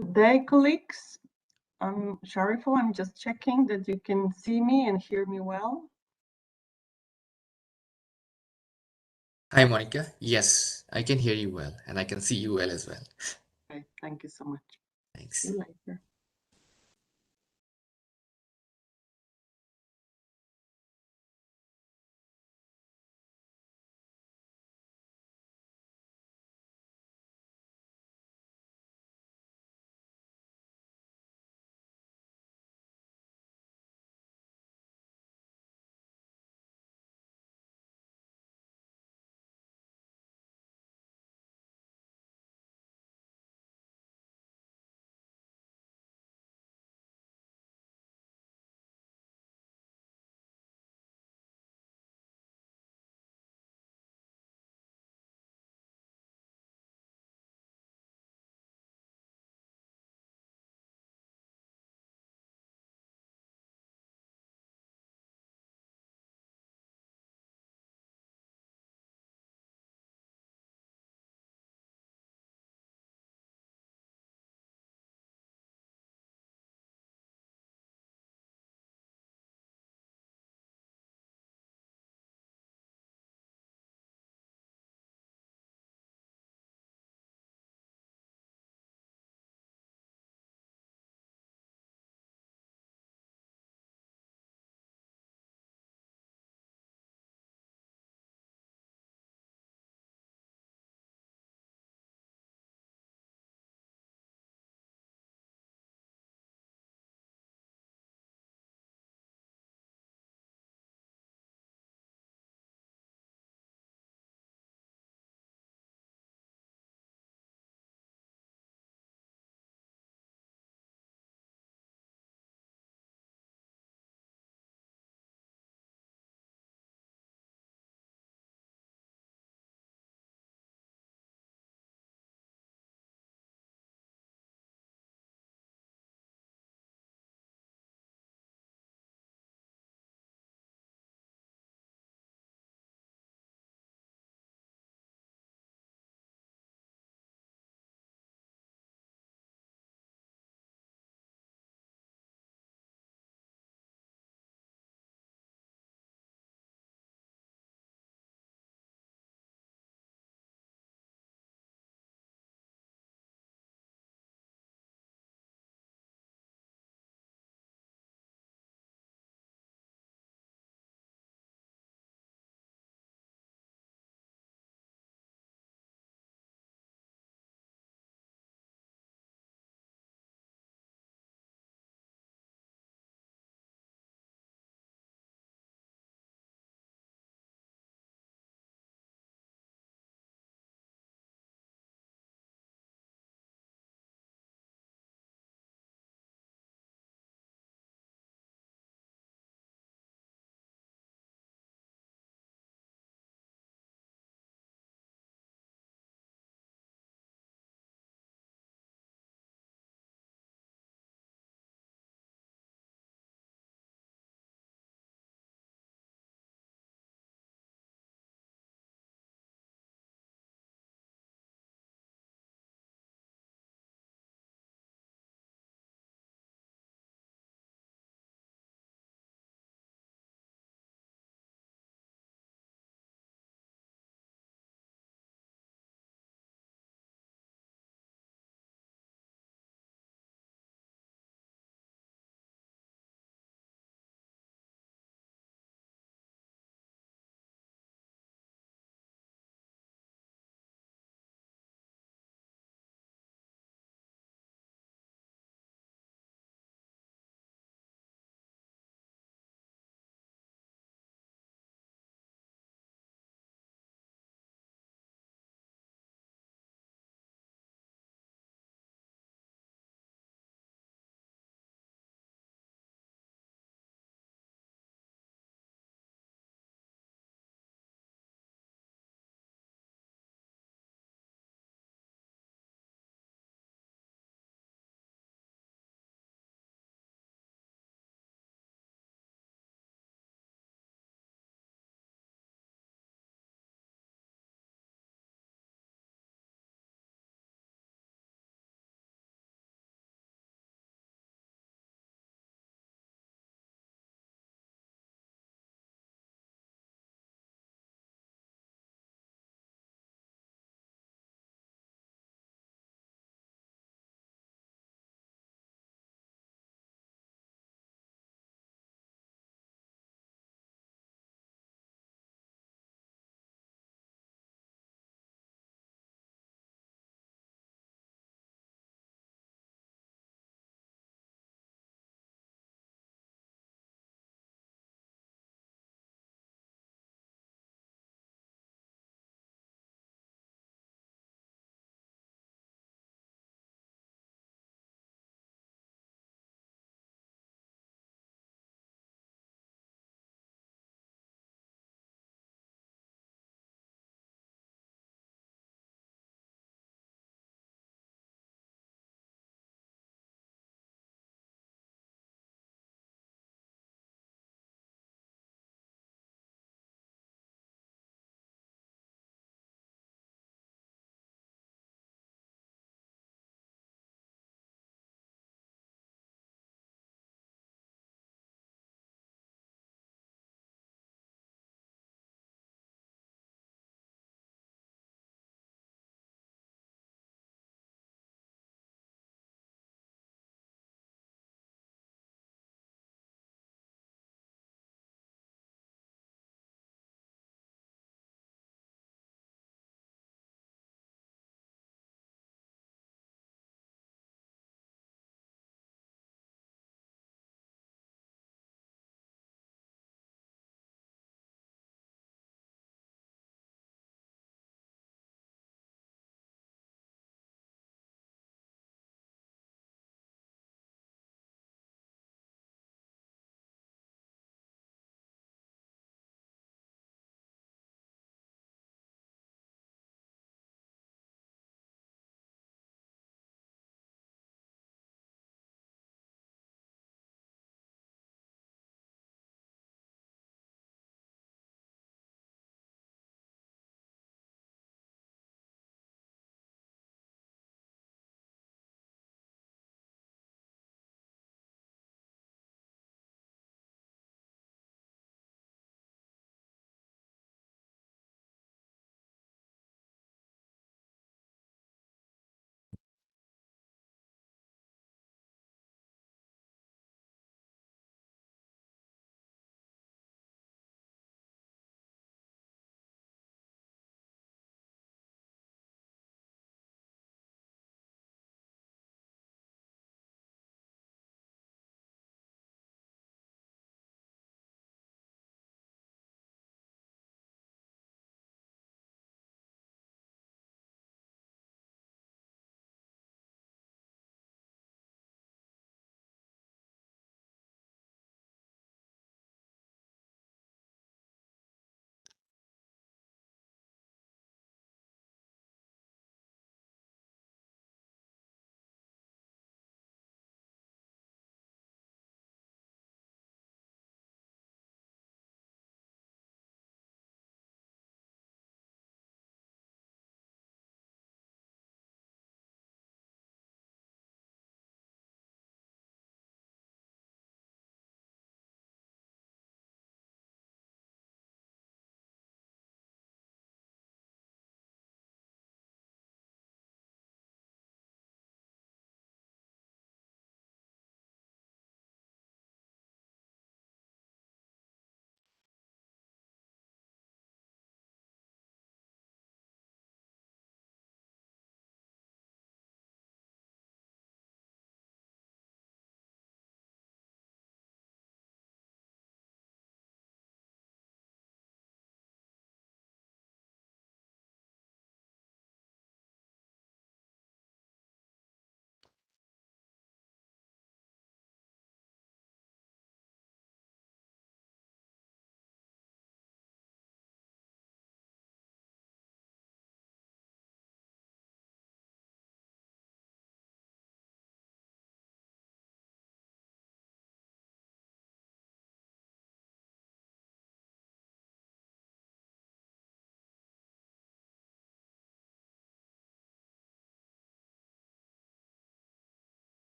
Good day, colleagues. I'm Shariful. I'm just checking that you can see me and hear me well. Hi, Monica. Yes, I can hear you well, and I can see you well as well. Okay, thank you so much. Thanks. See you later.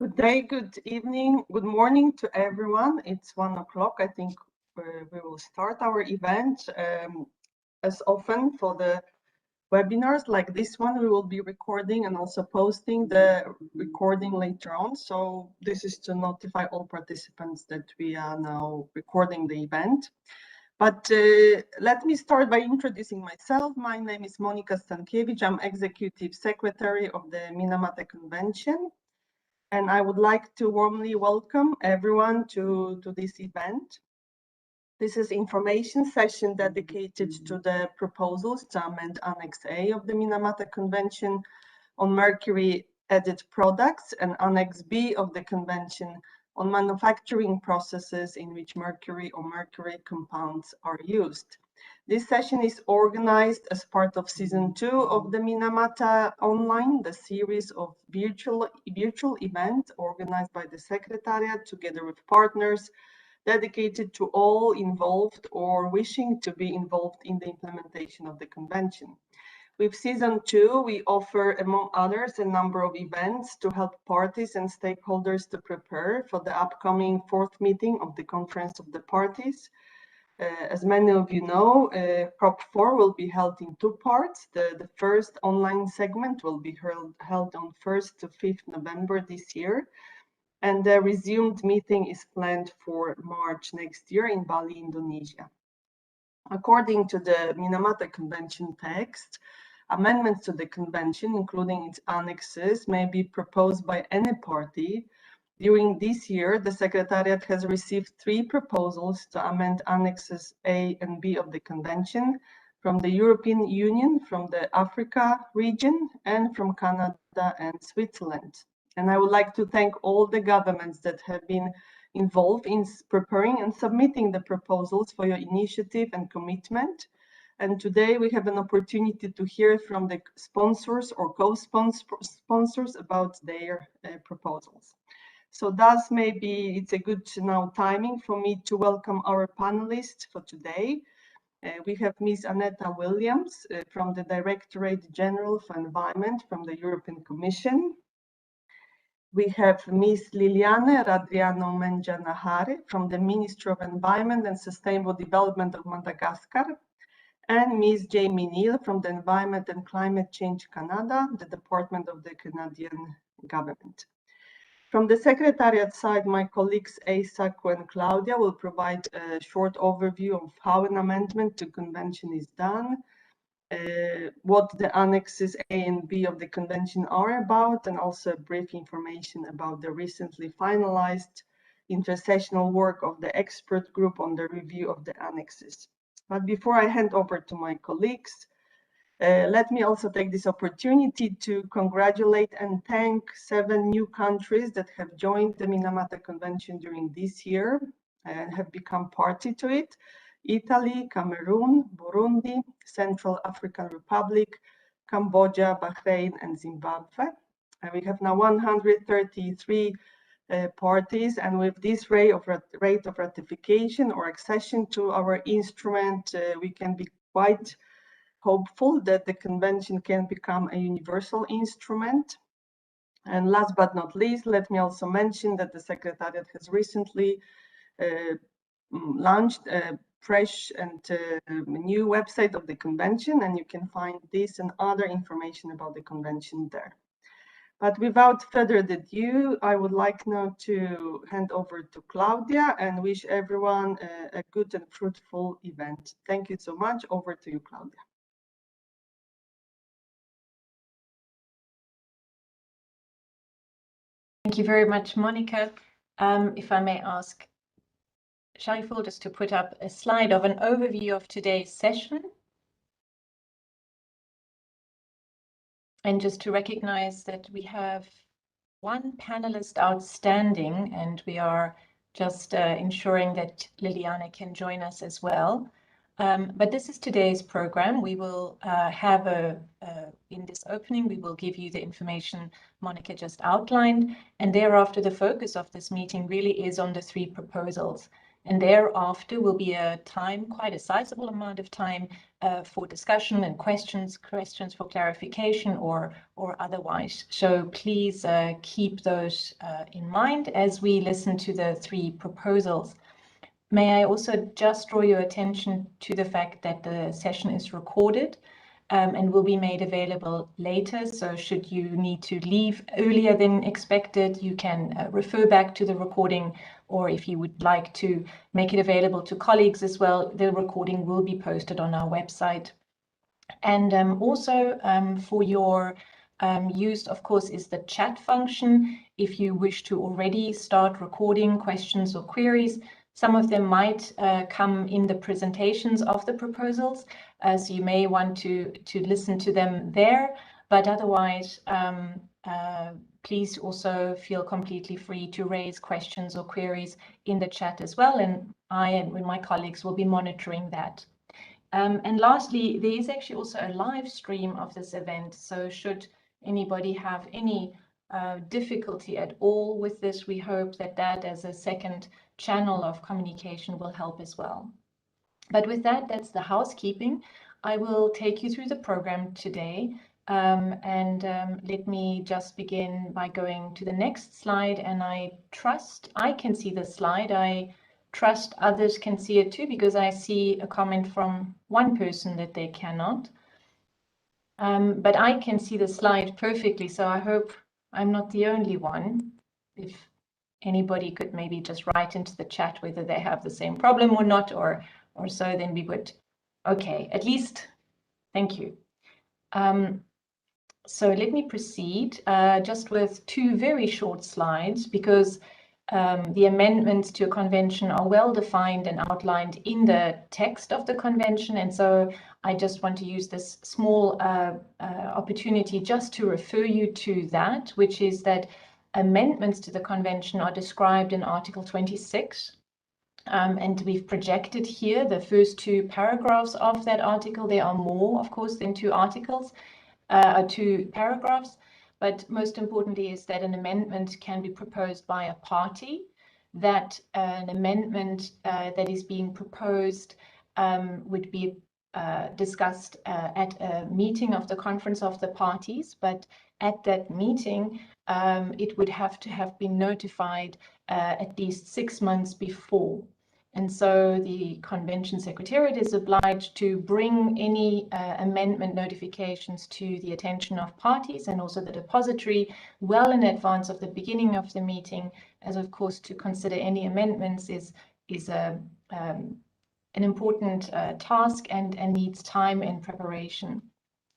Good day, good evening, good morning to everyone. It's 1 o'clock. I think we will start our event. As often for the webinars like this one, we will be recording and also posting the recording later on. So this is to notify all participants that we are now recording the event. But let me start by introducing myself. My name is Monika Stankiewicz. I'm Executive Secretary of the Minamata Convention. And I would like to warmly welcome everyone to this event. This is information session dedicated to the proposals to amend Annex A of the Minamata Convention on mercury added products and Annex B of the Convention on manufacturing processes in which mercury or mercury compounds are used. This session is organized as part of Season 2 of the Minamata Online, the series of virtual events organized by the Secretariat together with partners dedicated to all involved or wishing to be involved in the implementation of the Convention. With Season 2, we offer, among others, a number of events to help parties and stakeholders to prepare for the upcoming 4th meeting of the Conference of the Parties. As many of you know, Prop 4 will be held in 2 parts. The first online segment will be held on 1st to 5th November this year, and the resumed meeting is planned for March next year in Bali, Indonesia. According to the Minamata Convention text, amendments to the Convention, including its annexes, may be proposed by any party. During this year, the Secretariat has received 3 proposals to amend Annexes A and B of the Convention from the European Union, from the Africa region, and from Canada and Switzerland. And I would like to thank all the governments that have been involved in preparing and submitting the proposals for your initiative and commitment. And today we have an opportunity to hear from the sponsors or co-sponsors about their proposals. So thus maybe it's a good now timing for me to welcome our panelists for today. We have Ms. Annetta Williams from the Directorate General for Environment from the European Commission. We have Ms. Liliane Radriano Menjanahare from the Ministry of Environment and Sustainable Development of Madagascar, and Ms. Jamie Neal from the Environment and Climate Change Canada, the Department of the Canadian Government. From the Secretariat side, my colleagues Eisako and Claudia will provide a short overview of how an amendment to Convention is done, what the Annexes A and B of the Convention are about, and also brief information about the recently finalized intersessional work of the expert group on the review of the Annexes. But before I hand over to my colleagues, let me also take this opportunity to congratulate and thank 7 new countries that have joined the Minamata Convention during this year and have become party to it: Italy, Cameroon, Burundi, Central African Republic, Cambodia, Bahrain, and Zimbabwe. And we have now 133 parties, and with this rate of ratification or accession to our instrument, we can be quite hopeful that the Convention can become a universal instrument. And last but not least, let me also mention that the Secretariat has recently launched a fresh and new website of the Convention, and you can find this and other information about the Convention there. But without further ado, I would like now to hand over to Claudia and wish everyone a good and fruitful event. Thank you so much. Over to you, Claudia. Thank you very much, Monika. If I may ask Shariful just to put up a slide of an overview of today's session. And just to recognize that we have 1 panelist outstanding, and we are just ensuring that Liliane can join us as well. But this is today's program. We will have in this opening, we will give you the information Monika just outlined, and thereafter the focus of this meeting really is on the 3 proposals. And thereafter will be a time, quite a sizable amount of time for discussion and questions for clarification or otherwise. So please keep those in mind as we listen to the three proposals. May I also just draw your attention to the fact that the session is recorded and will be made available later. So should you need to leave earlier than expected, you can refer back to the recording, or if you would like to make it available to colleagues as well, the recording will be posted on our website. And also for your use, of course, is the chat function. If you wish to already start recording questions or queries, some of them might come in the presentations of the proposals, so you may want to listen to them there. But otherwise, please also feel completely free to raise questions or queries in the chat as well. And I and my colleagues will be monitoring that. And lastly, there is actually also a live stream of this event. So should anybody have any difficulty at all with this, we hope that as a second channel of communication will help as well. But with that, that's the housekeeping. I will take you through the program today. Let me just begin by going to the next slide. And I trust I can see the slide. I trust others can see it too, because I see a comment from one person that they cannot. But I can see the slide perfectly, so I hope I'm not the only one. If anybody could maybe just write into the chat whether they have the same problem or not, or so, then we would. Okay, at least, thank you. So let me proceed just with two very short slides, because the amendments to a convention are well defined and outlined in the text of the convention. And so I just want to use this small opportunity just to refer you to that, which is that amendments to the convention are described in Article 26. And we've projected here the first two paragraphs of that article. There are more, of course, than two articles, two paragraphs. But most importantly is that an amendment can be proposed by a party, that an amendment that is being proposed would be discussed at a meeting of the Conference of the Parties, but at that meeting it would have to have been notified at least 6 months before. And so the Convention Secretariat is obliged to bring any amendment notifications to the attention of parties and also the depository well in advance of the beginning of the meeting, as of course to consider any amendments is an important task and needs time and preparation.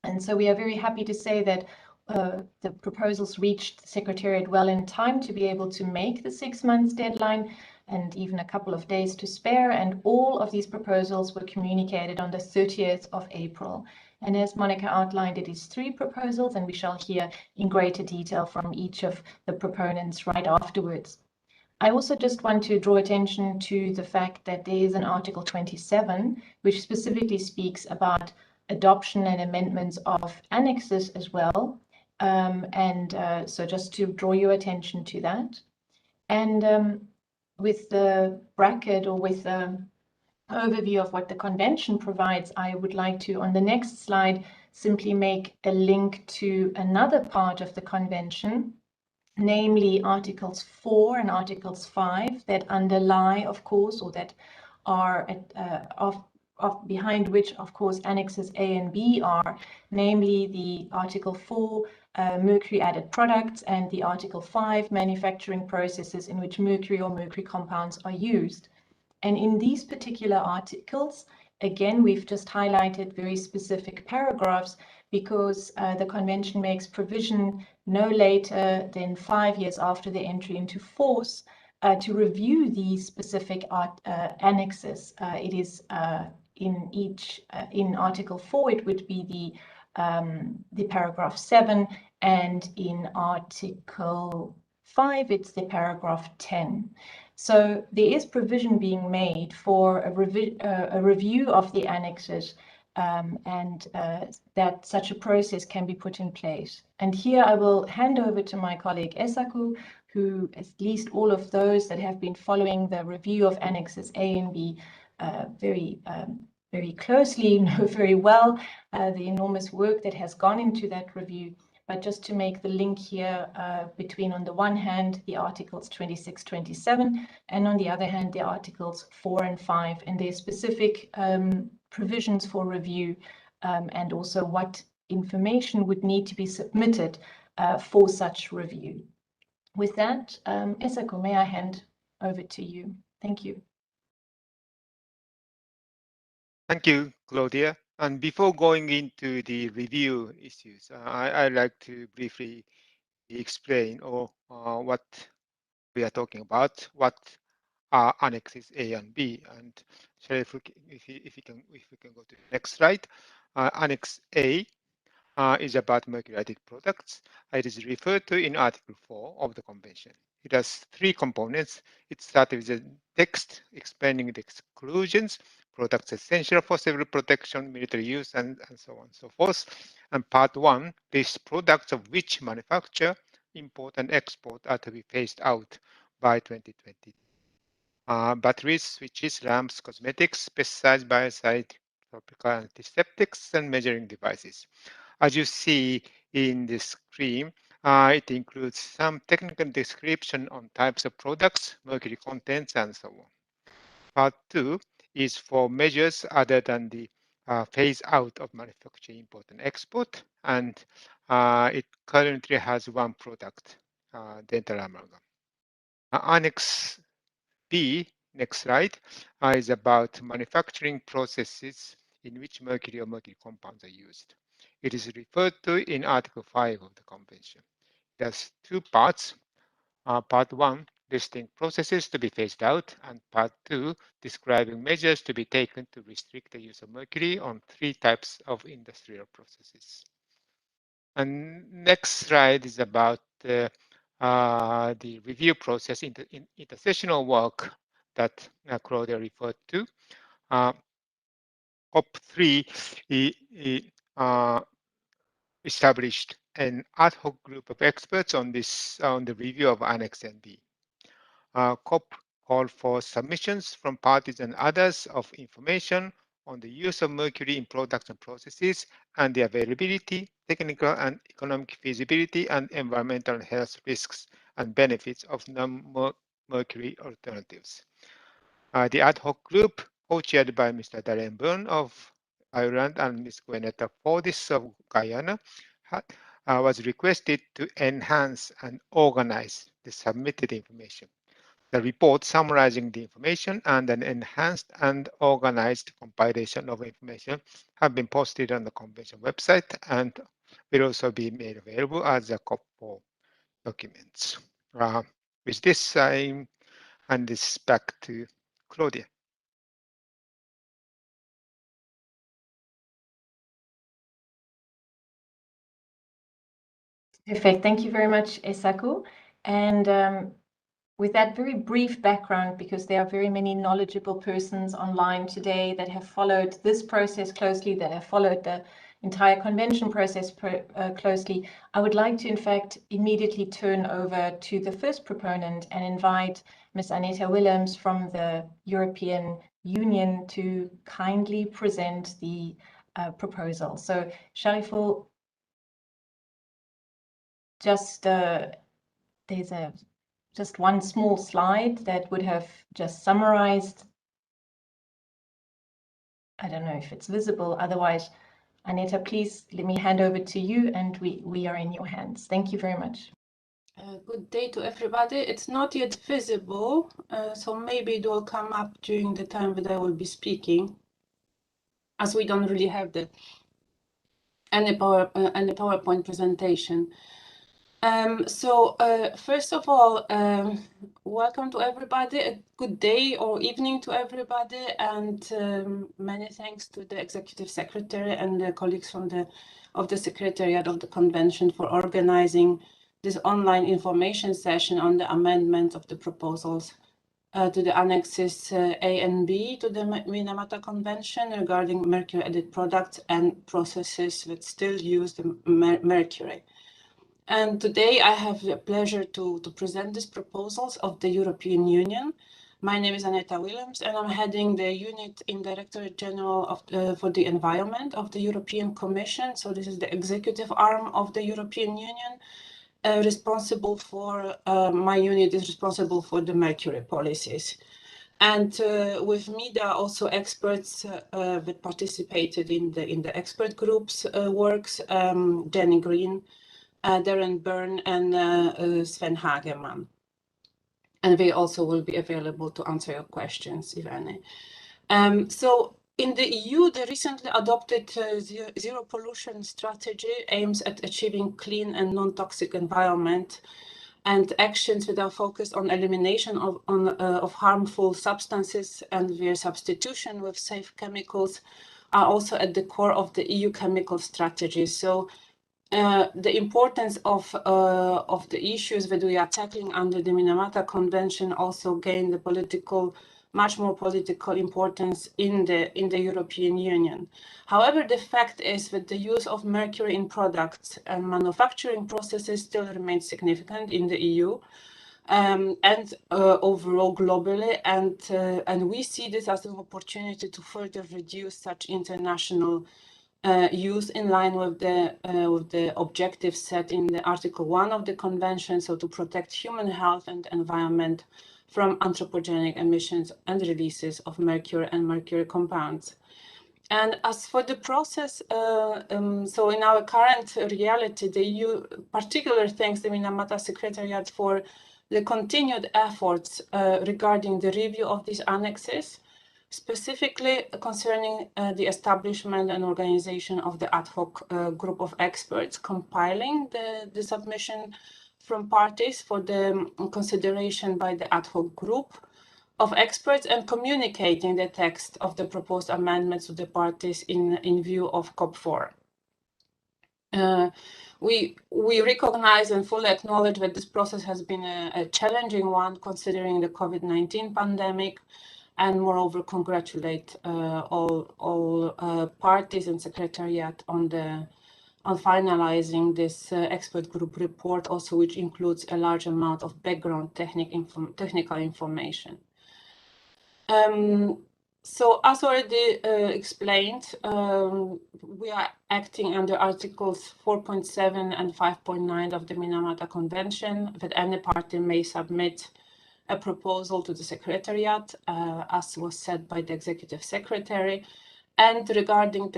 And so we are very happy to say that the proposals reached the Secretariat well in time to be able to make the 6 months deadline, and even a couple of days to spare, and all of these proposals were communicated on the 30th of April. And as Monica outlined, it is 3 proposals, and we shall hear in greater detail from each of the proponents right afterwards. I also just want to draw attention to the fact that there is an Article 27, which specifically speaks about adoption and amendments of annexes as well. So just to draw your attention to that. And with the bracket, or with the overview of what the convention provides, I would like to, on the next slide, simply make a link to another part of the convention, namely Articles 4 and Articles 5 that underlie, of course, or that are behind which, of course, Annexes A and B are, namely the Article 4 mercury added products and the Article 5 manufacturing processes in which mercury or mercury compounds are used. And in these particular articles, again, we've just highlighted very specific paragraphs because the convention makes provision no later than 5 years after the entry into force to review these specific annexes. It is in Article 4, it would be the paragraph 7, and in Article 5, it's the paragraph 10. So there is provision being made for a review of the annexes, and that such a process can be put in place. And here I will hand over to my colleague Esaku, who, at least all of those that have been following the review of Annexes A and B very closely, know very well the enormous work that has gone into that review. But just to make the link here between, on the one hand, the Articles 26, 27, and on the other hand, the Articles 4 and 5, and their specific provisions for review, and also what information would need to be submitted for such review. With that, Esako, may I hand over to you? Thank you. Thank you, Claudia. And before going into the review issues, I'd like to briefly explain what we are talking about, what are Annexes A and B. And so if we can go to the next slide. Annex A is about mercury products. It is referred to in Article 4 of the Convention. It has three components. It starts with the text explaining the exclusions, products essential for civil protection, military use, and so on and so forth. And Part 1 lists products of which manufacture, import, and export are to be phased out by 2020. Batteries, switches, lamps, cosmetics, pesticides, biocides, tropical antiseptics, and measuring devices. As you see in the screen, it includes some technical description on types of products, mercury contents, and so on. Part 2 is for measures other than the phase out of manufacturing, import, and export, and it currently has one product, dental amalgam. Annex B, next slide, is about manufacturing processes in which mercury or mercury compounds are used. It is referred to in Article 5 of the Convention. It has two parts. Part 1, listing processes to be phased out, and Part 2, describing measures to be taken to restrict the use of mercury on three types of industrial processes. And next slide is about the review process in intersessional work that Claudia referred to. COP3 established an ad hoc group of experts on the review of Annex A and B. COP called for submissions from parties and others of information on the use of mercury in products and processes and the availability, technical and economic feasibility, and environmental health risks and benefits of non-mercury alternatives. The ad hoc group, co-chaired by Mr. Darren Byrne of Ireland and Ms. Gwenetta Fordis of Guyana, was requested to enhance and organize the submitted information. The report summarizing the information and an enhanced and organized compilation of information have been posted on the Convention website and will also be made available as a COP4 documents. With this, I hand this back to Claudia. Perfect. Thank you very much, Esako. And with that very brief background, because there are very many knowledgeable persons online today that have followed this process closely, that have followed the entire convention process closely, I would like to, in fact, immediately turn over to the first proponent and invite Ms. Aneta Willems from the European Union to kindly present the proposal. So, Shariful, just there's just one small slide that would have just summarized. I don't know if it's visible. Otherwise, Aneta, please let me hand over to you, and we are in your hands. Thank you very much. Good day to everybody. It's not yet visible, so maybe it will come up during the time that I will be speaking, as we don't really have any PowerPoint presentation. First of all, welcome to everybody. A good day or evening to everybody, and many thanks to the Executive Secretary and the colleagues from the Secretariat of the Convention for organizing this online information session on the amendment of the proposals to the Annexes A and B to the Minamata Convention regarding mercury-added products and processes that still use the mercury. And today I have the pleasure to present these proposals of the European Union. My name is Aneta Willems, and I'm heading the unit in Directorate General of for the Environment of the European Commission. So this is the executive arm of the European Union. Responsible for, my unit is responsible for the Mercury policies. And with me, there are also experts that participated in the expert groups works, Jenny Green, Darren Byrne, and Sven Hagemann. And they also will be available to answer your questions, if any. So in the EU, the recently adopted zero pollution strategy aims at achieving clean and non-toxic environment, and actions that are focused on elimination of harmful substances and their substitution with safe chemicals are also at the core of the EU chemical strategy. So the importance of the issues that we are tackling under the Minamata Convention also gain the much more political importance in the European Union. However, the fact is that the use of mercury in products and manufacturing processes still remains significant in the EU and overall globally, and we see this as an opportunity to further reduce such international use in line with the objectives set in the Article 1 of the Convention, so to protect human health and environment from anthropogenic emissions and releases of mercury and mercury compounds. And as for the process, so in our current reality, the EU particularly thanks the Minamata Secretariat for the continued efforts regarding the review of these annexes, specifically concerning the establishment and organization of the ad hoc group of experts compiling the submission from parties for the consideration by the ad hoc group of experts and communicating the text of the proposed amendments to the parties in view of COP4. We recognize and fully acknowledge that this process has been a challenging one considering the COVID-19 pandemic, and moreover congratulate all parties and Secretariat on finalizing this expert group report, also which includes a large amount of background technical information. So as already explained, we are acting under Articles 4.7 and 5.9 of the Minamata Convention, that any party may submit a proposal to the Secretariat, as was said by the Executive Secretary. And regarding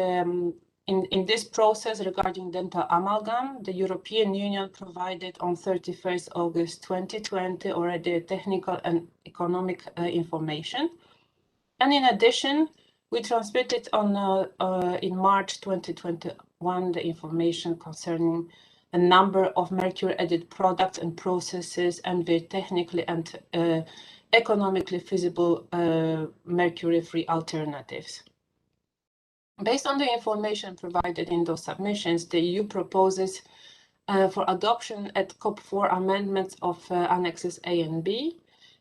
in this process, regarding dental amalgam, the European Union provided on 31st August 2020 already technical and economic information. And in addition, we transmitted in March 2021 the information concerning a number of mercury-added products and processes and their technically and economically feasible mercury-free alternatives. Based on the information provided in those submissions, the EU proposes for adoption at COP4 amendments of Annexes A and B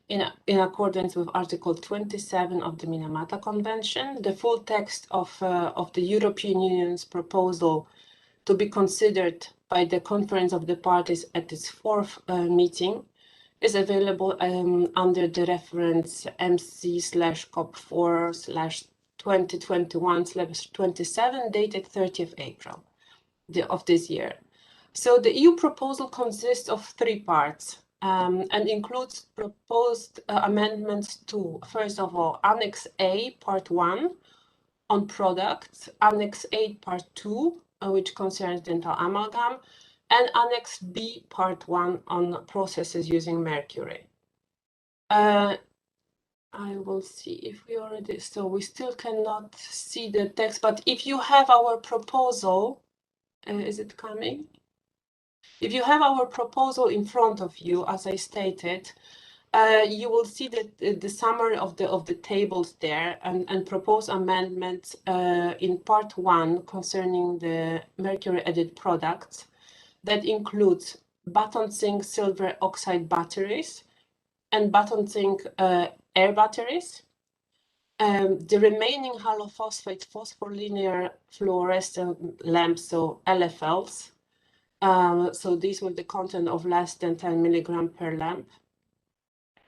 in accordance with Article 27 of the Minamata Convention. The full text of the European Union's proposal to be considered by the Conference of the Parties at its fourth meeting is available under the reference MC/COP4/2021/27 dated 30th April of this year. So the EU proposal consists of three parts and includes proposed amendments to, first of all, Annex A Part 1 on products, Annex A Part 2, which concerns dental amalgam, and Annex B Part 1 on processes using mercury. I will see if we already, so we still cannot see the text, but if you have our proposal, is it coming? If you have our proposal in front of you, as I stated, you will see that the summary of the tables there and proposed amendments in Part 1 concerning the mercury-added products. That includes button zinc silver oxide batteries and button zinc air batteries. The remaining halophosphate phospholinear fluorescent lamps, so LFLs, So these with the content of less than 10 milligram per lamp.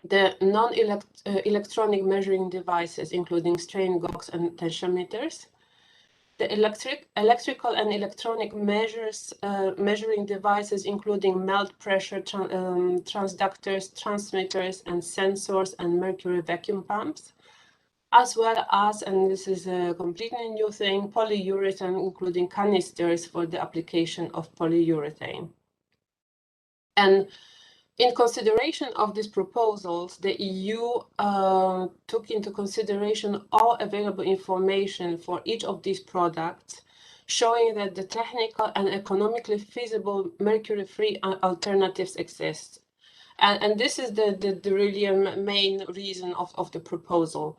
The non-electronic measuring devices, including strain gauges and tensiometers. The electrical and electronic measuring devices, including melt pressure transductors, transmitters, and sensors, and mercury vacuum pumps, as well as, and this is a completely new thing, polyurethane, including canisters for the application of polyurethane. And in consideration of these proposals, the EU took into consideration all available information for each of these products, showing that the technical and economically feasible mercury-free alternatives exist. And this is the really main reason of the proposal.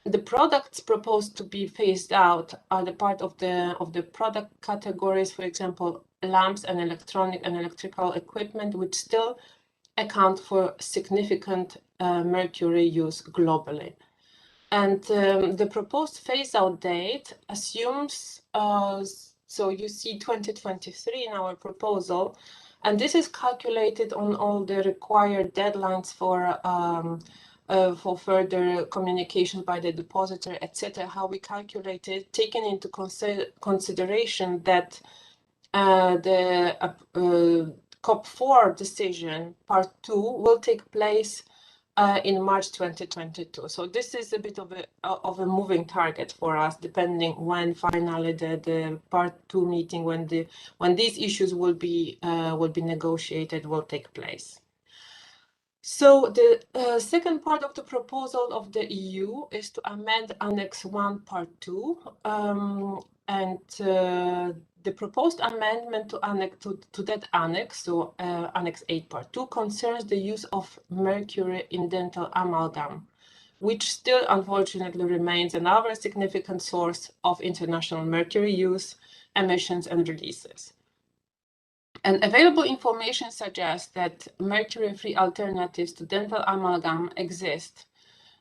The products proposed to be phased out are the part of the product categories, for example, lamps and electronic and electrical equipment, which still account for significant mercury use globally. And the proposed phase-out date assumes, so you see 2023 in our proposal, and this is calculated on all the required deadlines for further communication by the depositor, etc. How we calculate it, taking into consideration that the COP4 decision, Part 2, will take place in March 2022. So this is a bit of a moving target for us, depending when finally the Part 2 meeting, when these issues will be negotiated, will take place. So the second part of the proposal of the EU is to amend Annex 1 Part 2, and the proposed amendment to that annex, so Annex A Part 2, concerns the use of mercury in dental amalgam, which still unfortunately remains another significant source of international mercury use, emissions, and releases. And available information suggests that mercury-free alternatives to dental amalgam exist,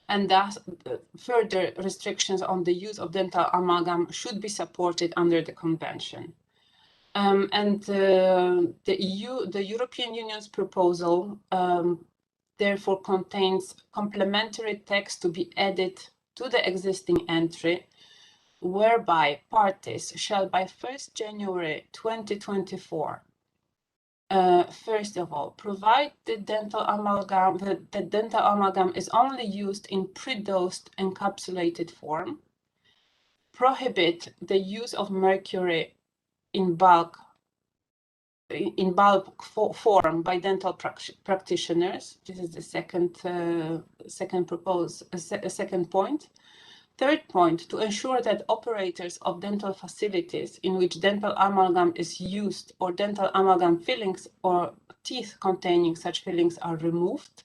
and thus further restrictions on the use of dental amalgam should be supported under the convention. The European Union's proposal, therefore contains complementary text to be added to the existing entry, whereby parties shall by 1st January 2024 first of all, provide the dental amalgam, that the dental amalgam is only used in pre-dosed encapsulated form, prohibit the use of mercury in bulk form by dental practitioners. This is the second point. Third point, to ensure that operators of dental facilities in which dental amalgam is used or dental amalgam fillings or teeth containing such fillings are removed,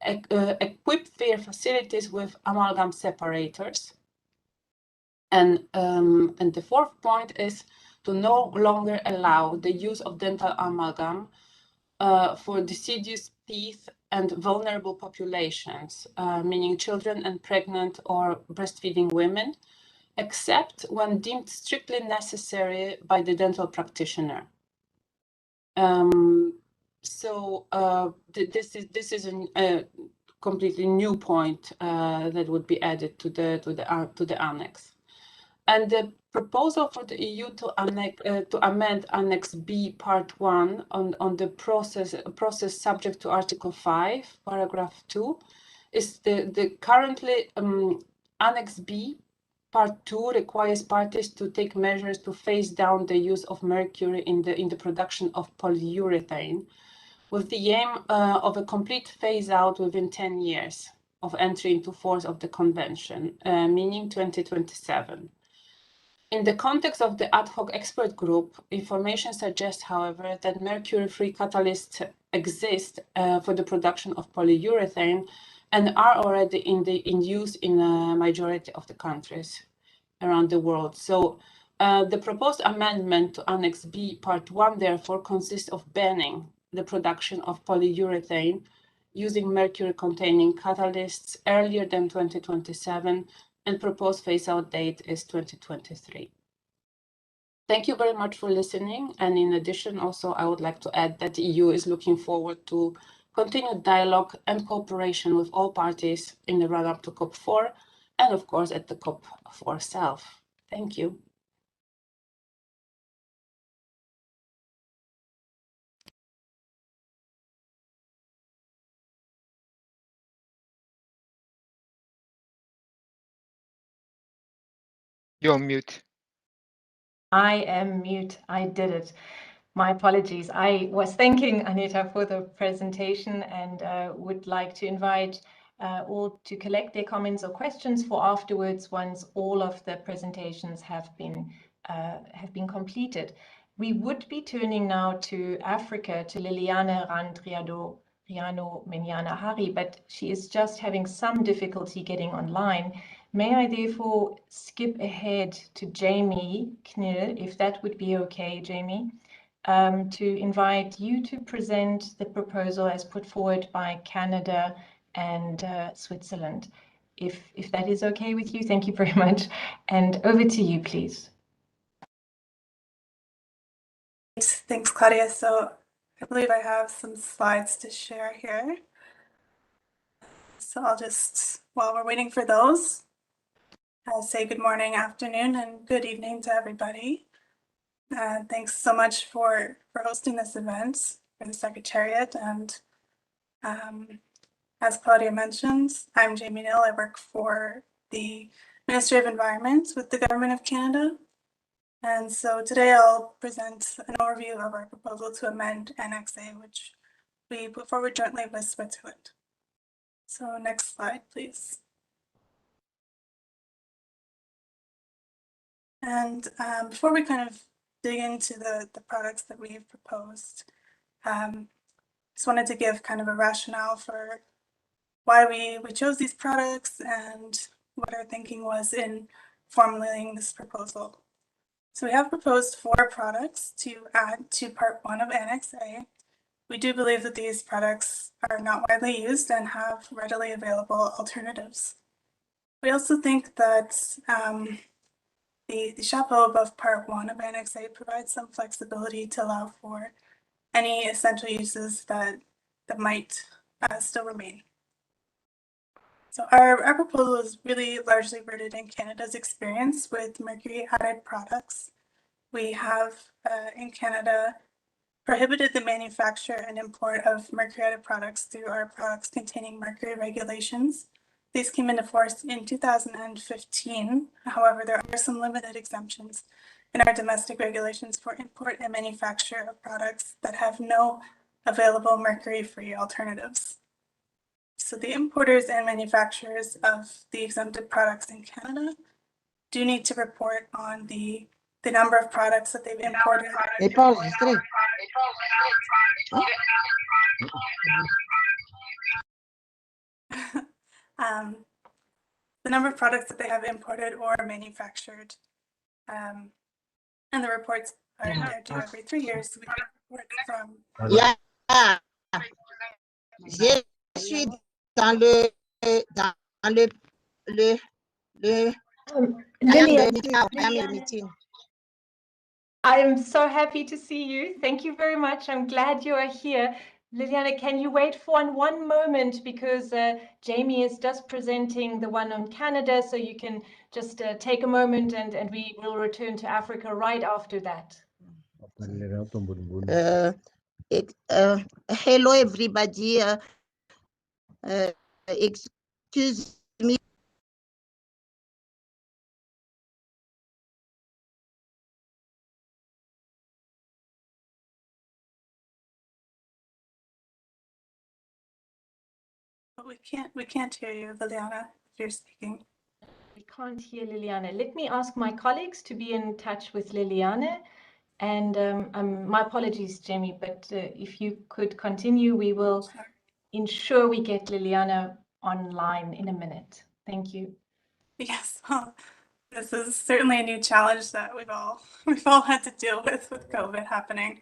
equip their facilities with amalgam separators. And the fourth point is to no longer allow the use of dental amalgam for deciduous teeth and vulnerable populations, meaning children and pregnant or breastfeeding women, except when deemed strictly necessary by the dental practitioner. This is a completely new point that would be added to the annex. And the proposal for the EU to amend Annex B Part 1 on the process subject to Article 5, Paragraph 2, is the currently Annex B Part 2 requires parties to take measures to phase down the use of mercury in the production of polyurethane, with the aim of a complete phase out within 10 years of entry into force of the convention, meaning 2027. In the context of the ad hoc expert group, information suggests, however, that mercury-free catalysts exist for the production of polyurethane and are already in use in a majority of the countries around the world. So the proposed amendment to Annex B Part 1, therefore, consists of banning the production of polyurethane using mercury-containing catalysts earlier than 2027, and proposed phase-out date is 2023. Thank you very much for listening. And in addition, also, I would like to add that the EU is looking forward to continued dialogue and cooperation with all parties in the run-up to COP4 and, of course, at the COP4 itself. Thank you. You're on mute. I am mute. I did it. My apologies. I was thanking Anita for the presentation and would like to invite all to collect their comments or questions for afterwards once all of the presentations have been completed. We would be turning now to Africa, to Liliane Randriano Menyana Hari, but she is just having some difficulty getting online. May I therefore skip ahead to Jamie Knill, if that would be okay, Jamie, to invite you to present the proposal as put forward by Canada and Switzerland. If that is okay with you, thank you very much. And over to you, please. Thanks, Claudia. So I believe I have some slides to share here. So I'll just, while we're waiting for those, I'll say good morning, afternoon, and good evening to everybody. Thanks so much for hosting this event for the Secretariat. And as Claudia mentioned, I'm Jamie Knill. I work for the Ministry of Environment with the Government of Canada. And so today I'll present an overview of our proposal to amend Annex A, which we put forward jointly with Switzerland. So next slide, please. And before we kind of dig into the products that we've proposed, just wanted to give kind of a rationale for why we chose these products and what our thinking was in formulating this proposal. So we have proposed 4 products to add to Part 1 of Annex A. We do believe that these products are not widely used and have readily available alternatives. We also think that the chapeau above Part 1 of Annex A provides some flexibility to allow for any essential uses that might still remain. So our proposal is really largely rooted in Canada's experience with mercury added products. We have in Canada prohibited the manufacture and import of mercury added products through our products containing mercury regulations. These came into force in 2015. However, there are some limited exemptions in our domestic regulations for import and manufacture of products that have no available mercury-free alternatives. So the importers and manufacturers of the exempted products in Canada do need to report on the number of products that they've imported. The number of products that they have imported or manufactured. And the reports are due every 3 years. So we have a report from. Yeah. Je suis dans le Liliane, I'm so happy to see you. Thank you very much. I'm glad you are here. Liliana, can you wait for one moment because Jamie is just presenting the one on Canada, so you can just take a moment and we will return to Africa right after that. Hello everybody. Excuse me. But we can't hear you, Liliana, if you're speaking. We can't hear Liliana. Let me ask my colleagues to be in touch with Liliana. And my apologies, Jamie, but if you could continue, we will ensure we get Liliana online in a minute. Thank you. Yes, well, this is certainly a new challenge that we've all had to deal with COVID happening.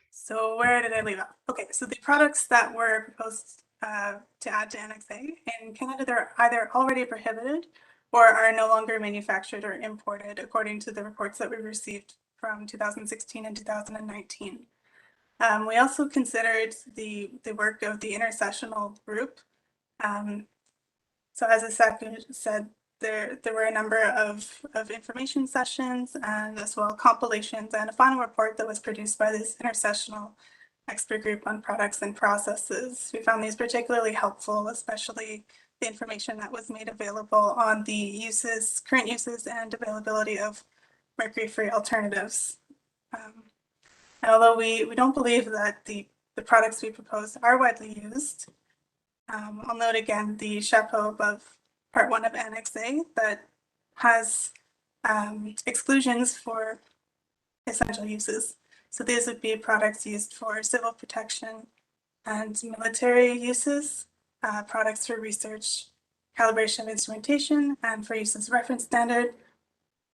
So where did I leave off? Okay, so the products that were proposed to add to Annex A in Canada, they're either already prohibited or are no longer manufactured or imported, according to the reports that we received from 2016 and 2019. We also considered the work of the intersessional group. So as Asaku said, there were a number of information sessions and as well compilations and a final report that was produced by this intersessional expert group on products and processes. We found these particularly helpful, especially the information that was made available on the uses, current uses and availability of mercury-free alternatives. And although we don't believe that the products we propose are widely used, I'll note again the chapeau above part 1 of Annex A that has exclusions for essential uses. So these would be products used for civil protection and military uses, products for research, calibration of instrumentation, and for use as reference standard,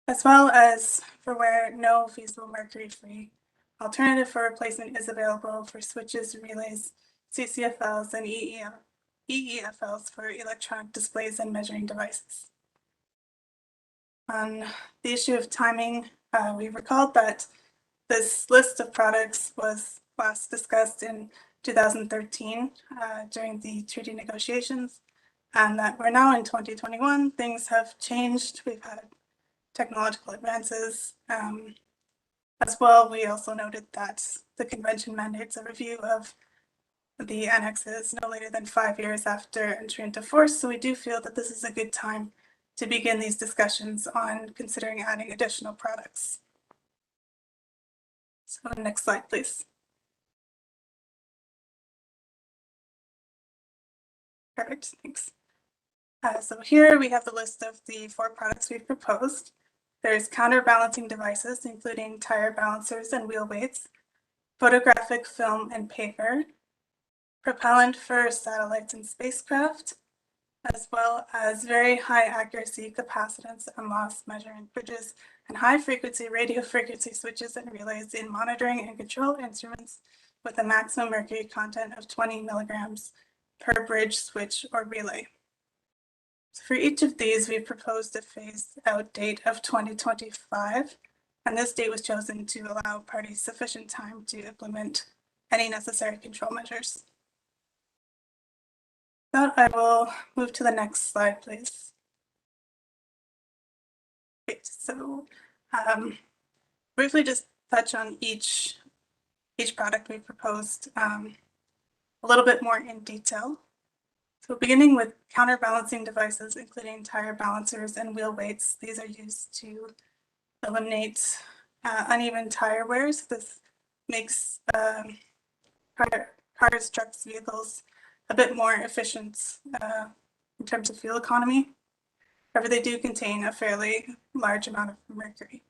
as well as for where no feasible mercury-free alternative for replacement is available for switches, relays, CCFLs, and EEFLs for electronic displays and measuring devices. On the issue of timing, we recalled that this list of products was last discussed in 2013 during the treaty negotiations, and that we're now in 2021. Things have changed. We've had technological advances. As well, we also noted that the convention mandates a review of the annexes no later than 5 years after entry into force. So we do feel that this is a good time to begin these discussions on considering adding additional products. So next slide, please. Perfect, thanks. So here we have the list of the 4 products we've proposed. There's counterbalancing devices, including tire balancers and wheel weights, photographic film and paper, propellant for satellites and spacecraft, as well as very high accuracy capacitance and loss measurement bridges and high frequency radio frequency switches and relays in monitoring and control instruments with a maximum mercury content of 20 milligrams per bridge, switch, or relay. So for each of these, we proposed a phased out date of 2025, and this date was chosen to allow parties sufficient time to implement any necessary control measures. With that, I will move to the next slide, please. Great. So briefly just touch on each product we proposed a little bit more in detail. So beginning with counterbalancing devices, including tire balancers and wheel weights, these are used to eliminate uneven tire wear. So this makes cars, trucks, vehicles a bit more efficient in terms of fuel economy. However, they do contain a fairly large amount of mercury.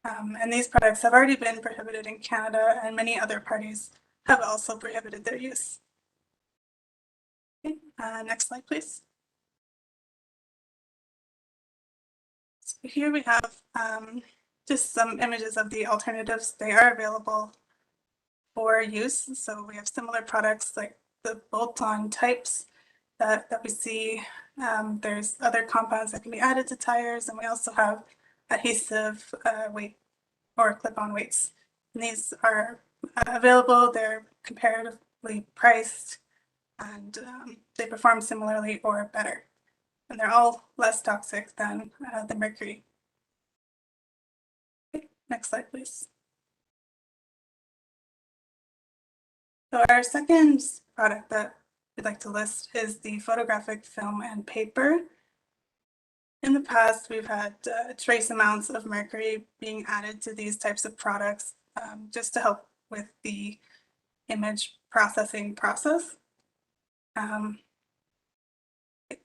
And these products have already been prohibited in Canada, and many other parties have also prohibited their use. Okay, next slide, please. So here we have just some images of the alternatives. They are available for use. So we have similar products like the bolt-on types that we see. There's other compounds that can be added to tires, and we also have adhesive weight or clip-on weights. And these are available. They're comparatively priced, and they perform similarly or better. And they're all less toxic than the mercury. Okay, next slide, please. So our second product that we'd like to list is the photographic film and paper. In the past, we've had trace amounts of mercury being added to these types of products just to help with the image processing process.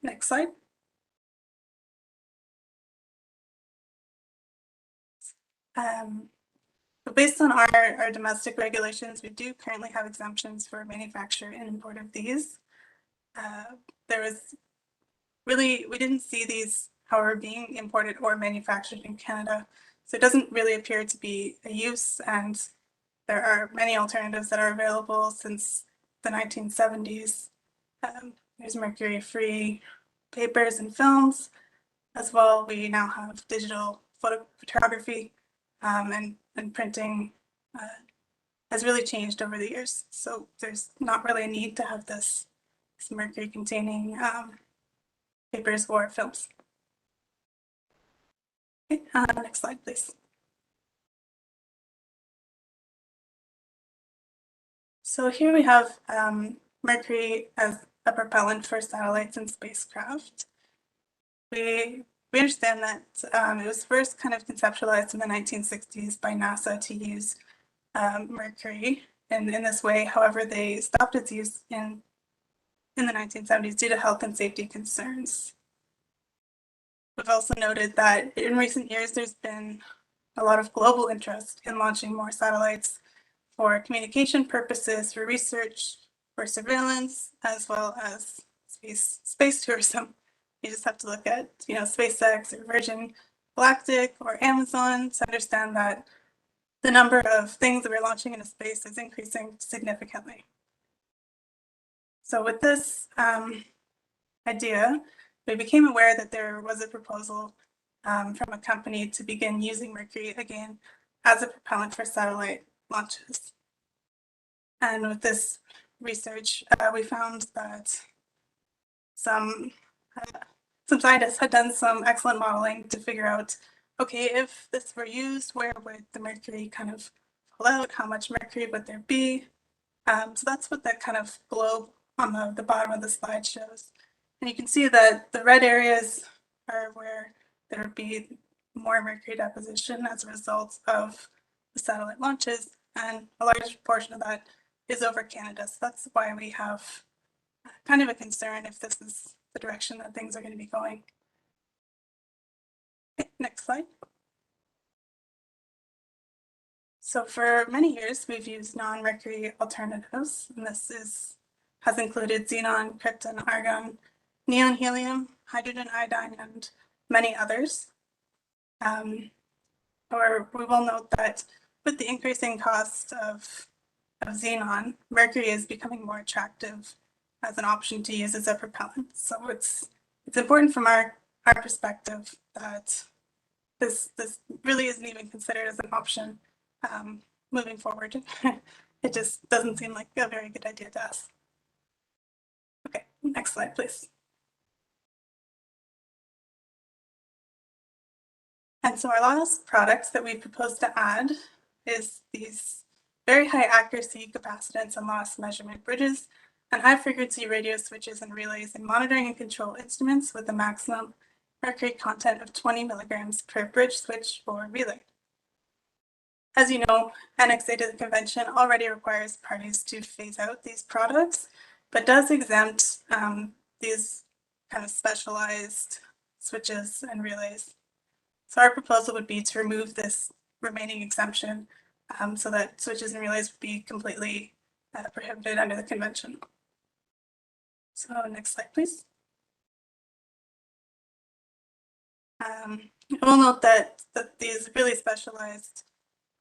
Next slide. But based on our domestic regulations, we do currently have exemptions for manufacture and import of these. There was really, we didn't see these, however, being imported or manufactured in Canada. So it doesn't really appear to be a use, and there are many alternatives that are available since the 1970s. There's mercury-free papers and films. As well, we now have digital photography, and printing has really changed over the years. So there's not really a need to have this mercury containing papers or films. Okay, next slide, please. So here we have mercury as a propellant for satellites and spacecraft. We understand that it was first kind of conceptualized in the 1960s by NASA to use mercury in this way. However, they stopped its use in the 1970s due to health and safety concerns. We've also noted that in recent years, there's been a lot of global interest in launching more satellites for communication purposes, for research, for surveillance, as well as space tourism. You just have to look at, SpaceX or Virgin Galactic or Amazon to understand that the number of things that we're launching into space is increasing significantly. So with this idea, we became aware that there was a proposal from a company to begin using mercury again as a propellant for satellite launches. And with this research, we found that some scientists had done some excellent modeling to figure out, okay, if this were used, where would the mercury kind of fall out? How much mercury would there be? So that's what that kind of globe on the bottom of the slide shows. And you can see that the red areas are where there would be more mercury deposition as a result of the satellite launches, and a large portion of that is over Canada. So that's why we have kind of a concern if this is the direction that things are going to be going. Okay, next slide. So for many years, we've used non-mercury alternatives, and this has included xenon, krypton, argon, neon helium, hydrogen iodine, and many others. Or we will note that with the increasing cost of xenon, mercury is becoming more attractive as an option to use as a propellant. So it's important from our perspective that this really isn't even considered as an option moving forward. It just doesn't seem like a very good idea to us. Okay, next slide, please. And so our last products that we propose to add is these very high accuracy capacitance and loss measurement bridges and high frequency radio switches and relays and monitoring and control instruments with a maximum mercury content of 20 milligrams per bridge, switch, or relay. As you know, Annex A to the convention already requires parties to phase out these products, but does exempt these kind of specialized switches and relays. So our proposal would be to remove this remaining exemption so that switches and relays would be completely prohibited under the convention. So next slide, please. We'll note that these really specialized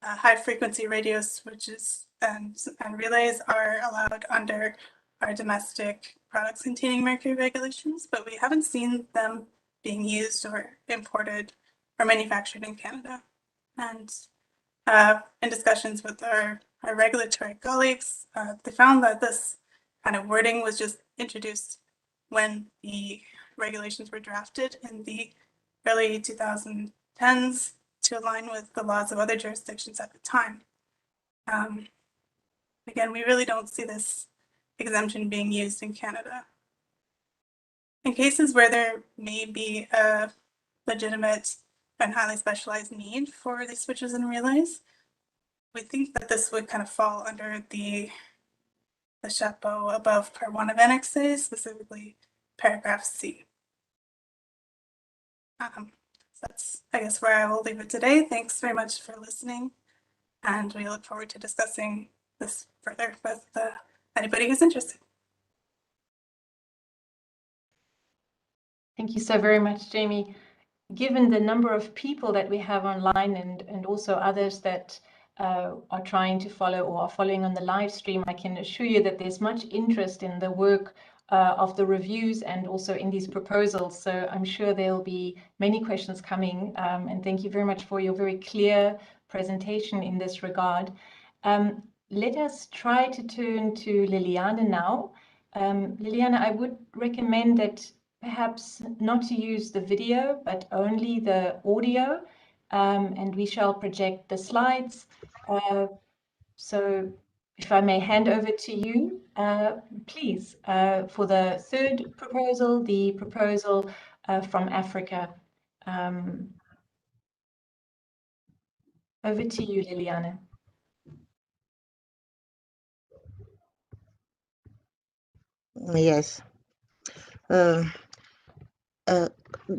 high frequency radio switches and relays are allowed under our domestic products containing mercury regulations, but we haven't seen them being used or imported or manufactured in Canada. And in discussions with our regulatory colleagues, they found that this kind of wording was just introduced when the regulations were drafted in the early 2010s to align with the laws of other jurisdictions at the time. Again, we really don't see this exemption being used in Canada. In cases where there may be a legitimate and highly specialized need for these switches and relays, we think that this would kind of fall under the chapeau above Part 1 of Annex A, specifically paragraph C. So that's, I guess, where I will leave it today. Thanks very much for listening, and we look forward to discussing this further with anybody who's interested. Thank you so very much, Jamie. Given the number of people that we have online and also others that are trying to follow or are following on the live stream, I can assure you that there's much interest in the work of the reviews and also in these proposals. So I'm sure there'll be many questions coming, and thank you very much for your very clear presentation in this regard. Let us try to turn to Liliane now. Liliane, I would recommend that perhaps not to use the video, but only the audio, and we shall project the slides. So if I may hand over to you, please, for the third proposal, the proposal from Africa. Over to you, Liliane. Yes.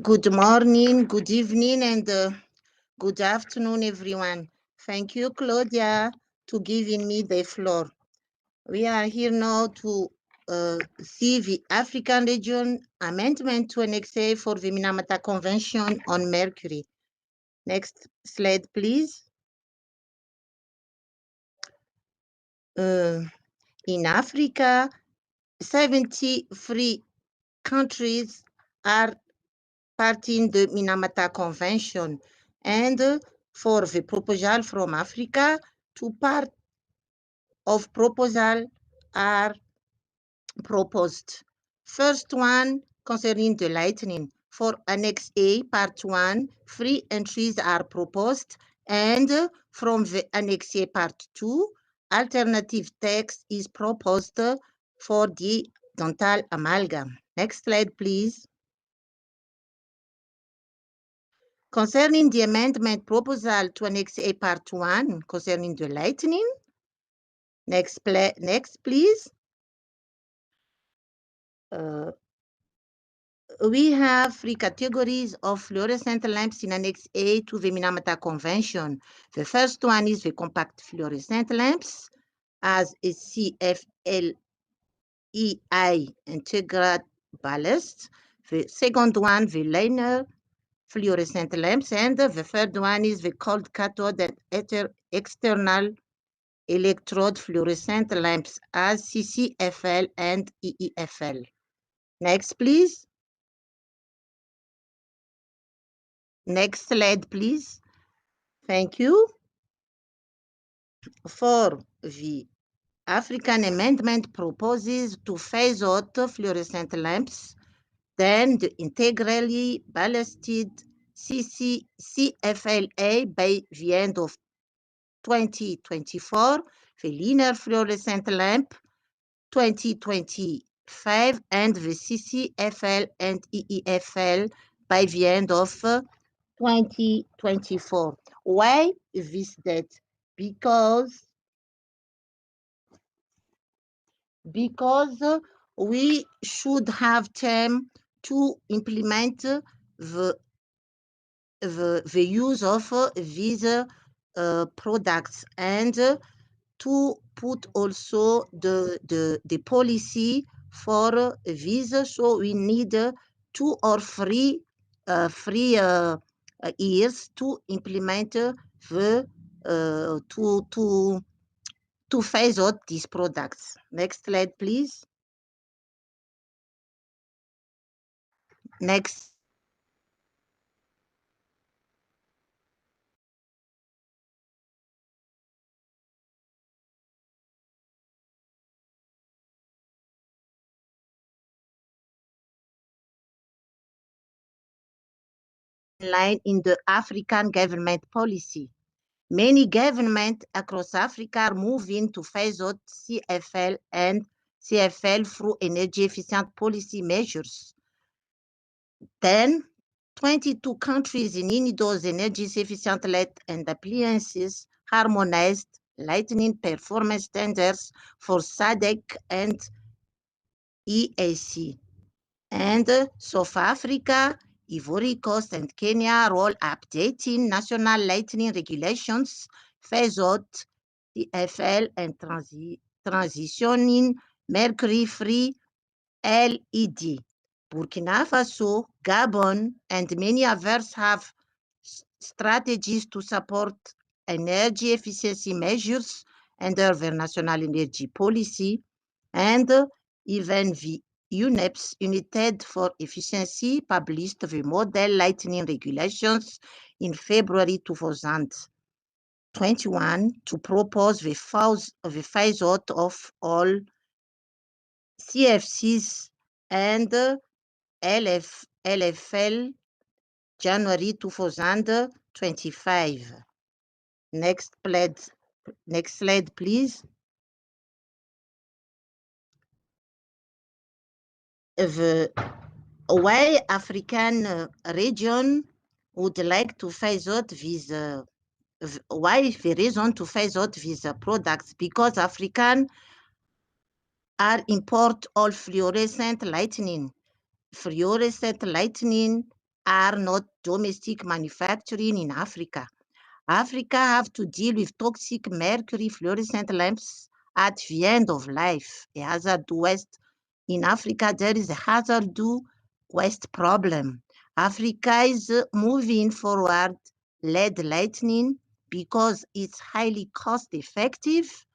Good morning, good evening, and good afternoon, everyone. Thank you, Claudia, to giving me the floor. We are here now to see the African region amendment to Annex A for the Minamata Convention on Mercury. Next slide, please. In Africa, 73 countries are party in the Minamata Convention, and for the proposal from Africa, 2 parts of proposal are proposed. First one concerning the lightning. For Annex A Part 1, 3 entries are proposed, and from the Annex A Part 2, alternative text is proposed for the dental amalgam. Next slide, please. Concerning the amendment proposal to Annex A Part 1 concerning the lightning, next please. We have 3 categories of fluorescent lamps in Annex A to the Minamata Convention. The first one is the compact fluorescent lamps as a CFLEI integrated ballast. The second one, the linear fluorescent lamps, and the third one is the cold cathode and external electrode fluorescent lamps as CCFL and EEFL. Next, please. Next slide, please. Thank you. For the African amendment proposes to phase out fluorescent lamps, then the integrally ballasted CFLA by the end of 2024, the linear fluorescent lamp 2025, and the CCFL and EEFL by the end of 2024. Why is this date? Because we should have time to implement the use of these products, and to put also the policy for these. So we need 2 or 3 years to implement the to phase out these products. Next slide, please. Next. Line in the African government policy. Many governments across Africa are moving to phase out CFL and CFL through energy efficient policy measures. Then, 22 countries in those energy efficient light and appliances harmonized lightning performance standards for SADC and EAC. And South Africa, Ivory Coast, and Kenya are all updating national lighting regulations, phase out the FL, and transitioning mercury-free LED. Burkina Faso, Gabon, and many others have strategies to support energy efficiency measures under their national energy policy, and even the UNEP's United for Efficiency published the model lightning regulations in February 2021 to propose the phase-out of all CFCs and LFL January 2025. Next slide, please. Why African region would like to phase out these why the reason to phase out these products? Because African are import all fluorescent lightning. Fluorescent lightning are not domestic manufacturing in Africa. Africa have to deal with toxic mercury fluorescent lamps at the end of life. A hazard waste in Africa, there is a hazard waste problem. Africa is moving forward LED lightning because it's highly cost effective,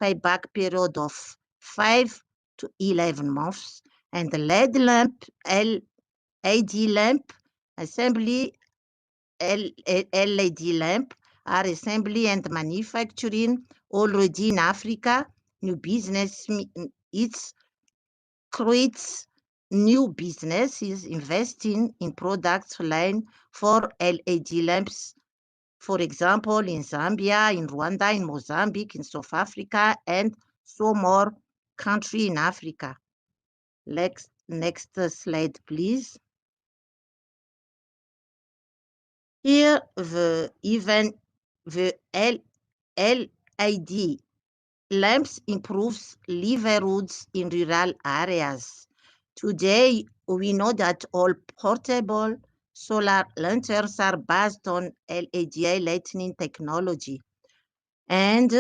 payback period of 5 to 11 months, and the LED lamp, LED lamp assembly, LED lamp are assembly and manufacturing already in Africa. New business, it creates new businesses investing in products line for LED lamps. For example, in Zambia, in Rwanda, in Mozambique, in South Africa, and so more countries in Africa. Next slide, please. Here, the LED lamps improves livelihoods in rural areas. Today, we know that all portable solar lanterns are based on LED lightning technology, and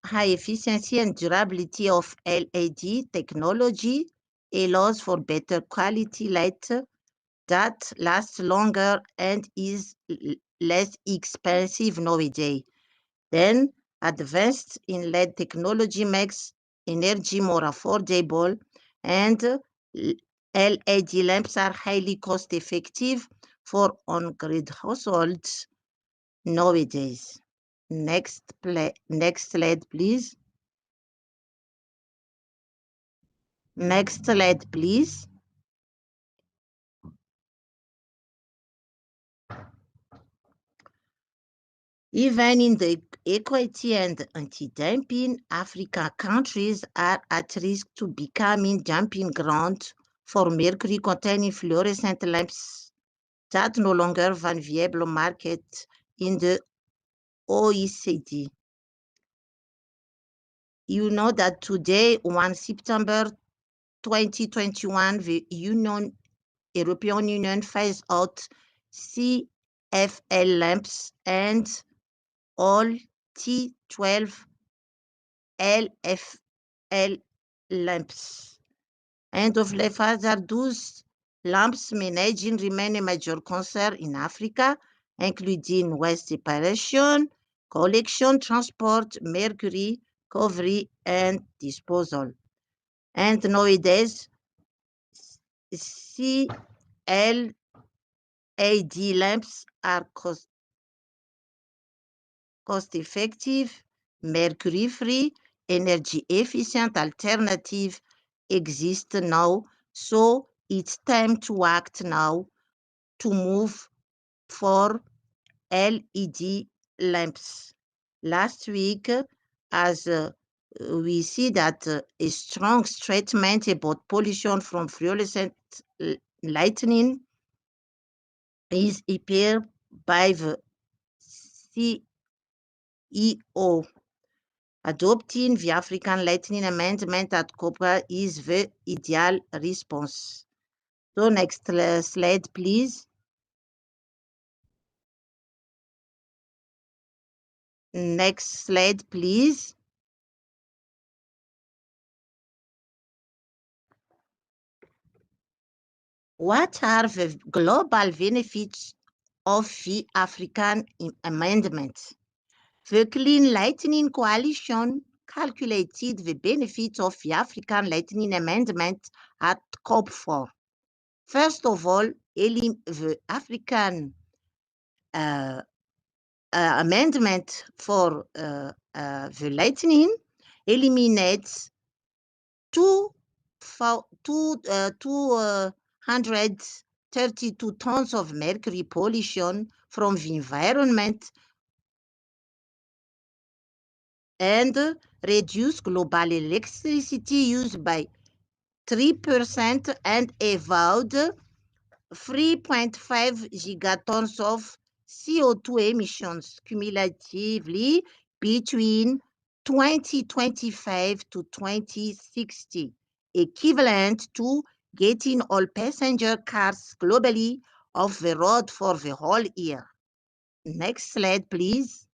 high efficiency and durability of LED technology allows for better quality light that lasts longer and is less expensive nowadays. Then, advanced in LED technology makes energy more affordable, and LED lamps are highly cost effective for on-grid households nowadays. Next slide, please. Next slide, please. Even in the equity and anti-dumping, African countries are at risk to becoming dumping ground for mercury-containing fluorescent lamps that no longer have a viable market in the OECD. You know that today, on September 2021, the European Union phased out CFL lamps and all T12 LFL lamps. End of life hazardous lamps managing remain a major concern in Africa, including waste separation, collection, transport, mercury, recovery, and disposal. And nowadays, CLAD lamps are cost-effective, mercury-free, energy-efficient alternative exist now, so it's time to act now to move for LED lamps. Last week, as we see that a strong statement about pollution from fluorescent lightning is appeared by the CEO. Adopting the African Lightning Amendment at COPA is the ideal response. So next slide, please. Next slide, please. What are the global benefits of the African Amendment? The Clean Lightning Coalition calculated the benefits of the African Lightning Amendment at COP4. First of all, the African amendment for the lightning eliminates 232 tons of mercury pollution from the environment and reduce global electricity use by 3% and avoid 3.5 gigatons of CO2 emissions cumulatively between 2025 to 2060, equivalent to getting all passenger cars globally off the road for the whole year. Next slide, please.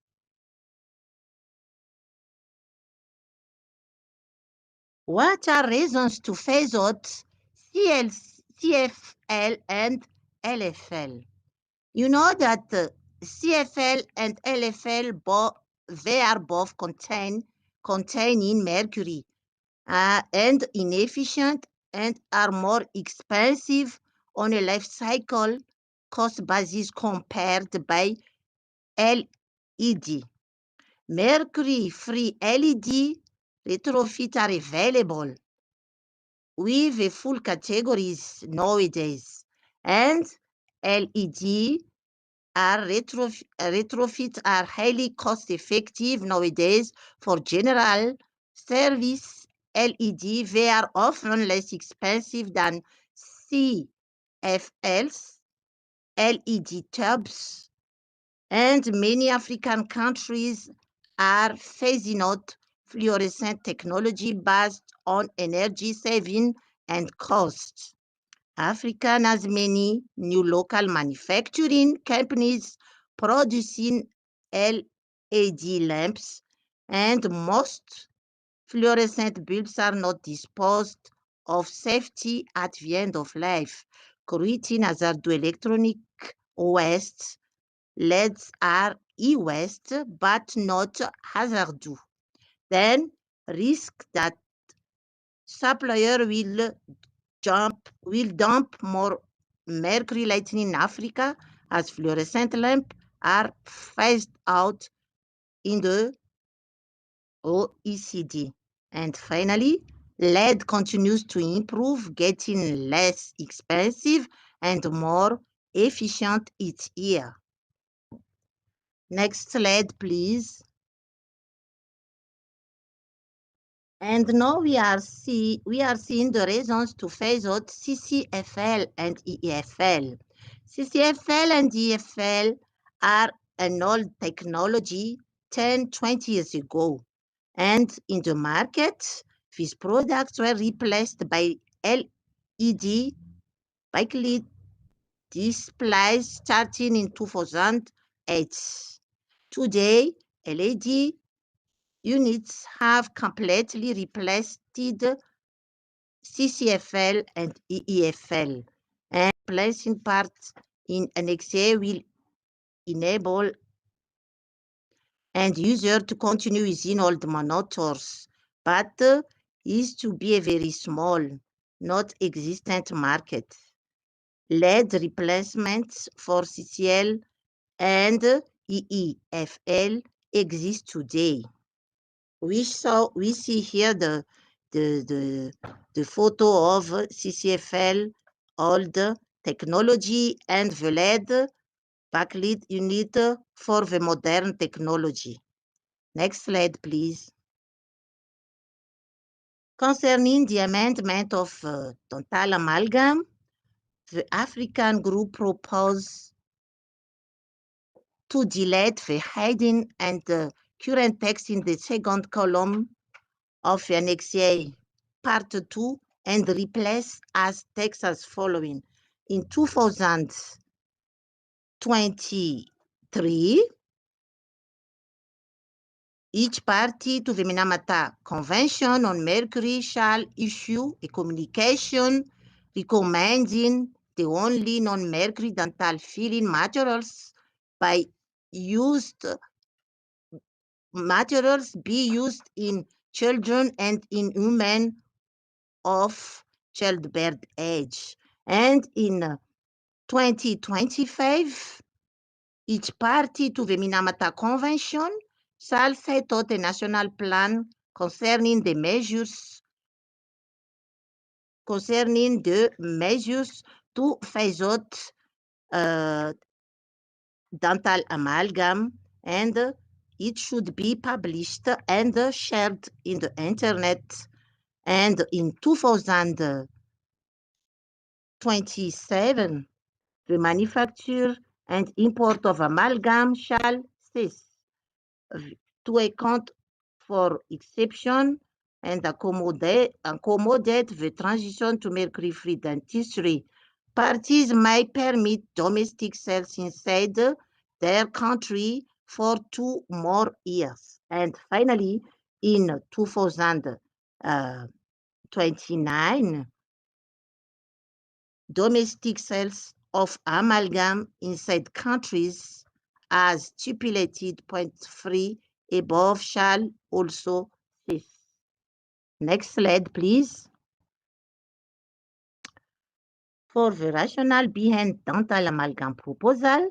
What are reasons to phase out CFL and LFL? You know that CFL and LFL, they are both containing mercury and inefficient and are more expensive on a life cycle cost basis compared by LED. Mercury-free LED retrofit are available with the full categories nowadays, and LED retrofits are highly cost effective nowadays for general service LED. They are often less expensive than CFLs, LED tubes, and many African countries are phasing out fluorescent technology based on energy saving and cost. Africa has many new local manufacturing companies producing LED lamps, and most fluorescent bulbs are not disposed of safety at the end of life, creating hazardous electronic waste. LEDs are e-waste, but not hazardous. Then risk that supplier will dump more mercury lighting in Africa as fluorescent lamps are phased out in the OECD. And finally, LED continues to improve, getting less expensive and more efficient each year. Next slide, please. And now we are seeing the reasons to phase out CCFL and EFL. CCFL and EFL are an old technology 10, 20 years ago. And in the market, these products were replaced by LED backlit displays starting in 2008. Today, LED units have completely replaced CCFL and EFL, and placing parts in Annex A will enable end user to continue using old monitors, but is to be a very small, not existent market. LED replacements for CCL and EEFL exist today. We see here the photo of CCFL old technology and the LED backlit unit for the modern technology. Next slide, please. Concerning the amendment of total amalgam, the African group proposed to delete the heading and the current text in the second column of Annex A Part 2 and replace as text as following. In 2023, each party to the Minamata Convention on Mercury shall issue a communication recommending the only non-mercury dental filling materials be used in children and in women of childbirth age. And in 2025, each party to the Minamata Convention shall set out a national plan concerning the measures to phase out dental amalgam, and it should be published and shared in the internet. And in 2027, the manufacture and import of amalgam shall cease to account for exception and accommodate the transition to mercury-free dentistry. Parties may permit domestic sales inside their country for 2 more years. And finally, in 2029, domestic sales of amalgam inside countries as stipulated point 3 above shall also cease. Next slide, please. For the rationale behind dental amalgam proposal,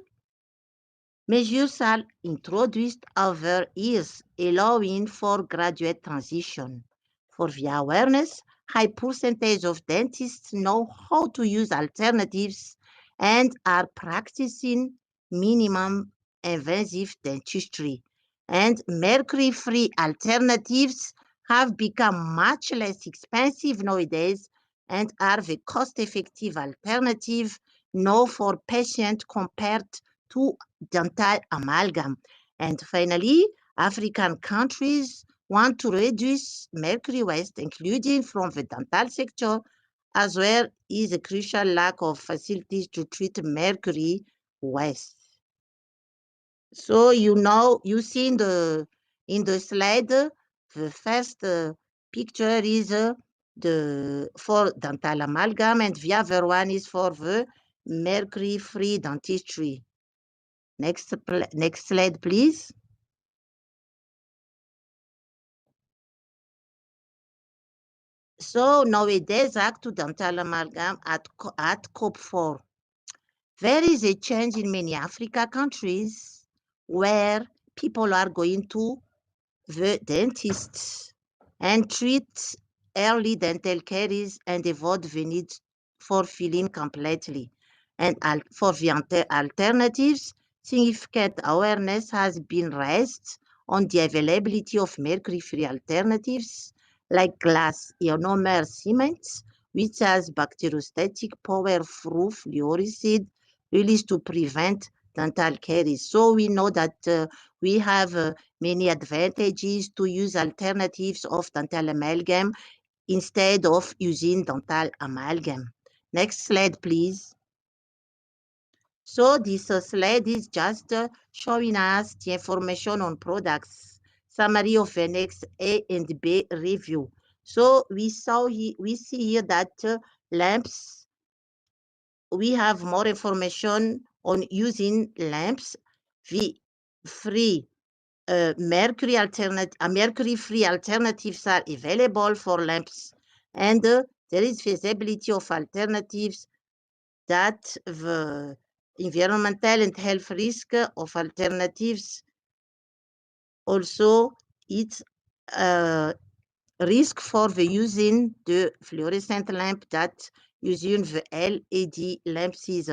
measures are introduced over years, allowing for gradual transition. For the awareness, high percentage of dentists know how to use alternatives and are practicing minimum invasive dentistry. And mercury-free alternatives have become much less expensive nowadays and are the cost-effective alternative now for patients compared to dental amalgam. And finally, African countries want to reduce mercury waste, including from the dental sector, as well as a crucial lack of facilities to treat mercury waste. So you see in the slide, the first picture is for dental amalgam, and the other one is for the mercury-free dentistry. Next slide, please. So nowadays, back to dental amalgam at COP4. There is a change in many Africa countries where people are going to the dentists and treat early dental caries and avoid the need for filling completely. And for the alternatives, significant awareness has been raised on the availability of mercury-free alternatives like glass ionomer cement, which has bacteriostatic power through fluoride released to prevent dental caries. So we know that we have many advantages to use alternatives of dental amalgam instead of using dental amalgam. Next slide, please. So this slide is just showing us the information on products, summary of Annex A and B review. So we see here that lamps, we have more information on using lamps. The mercury-free alternatives are available for lamps, and there is feasibility of alternatives that the environmental and health risk of alternatives also it's risk for the using the fluorescent lamp that using the LED lamps is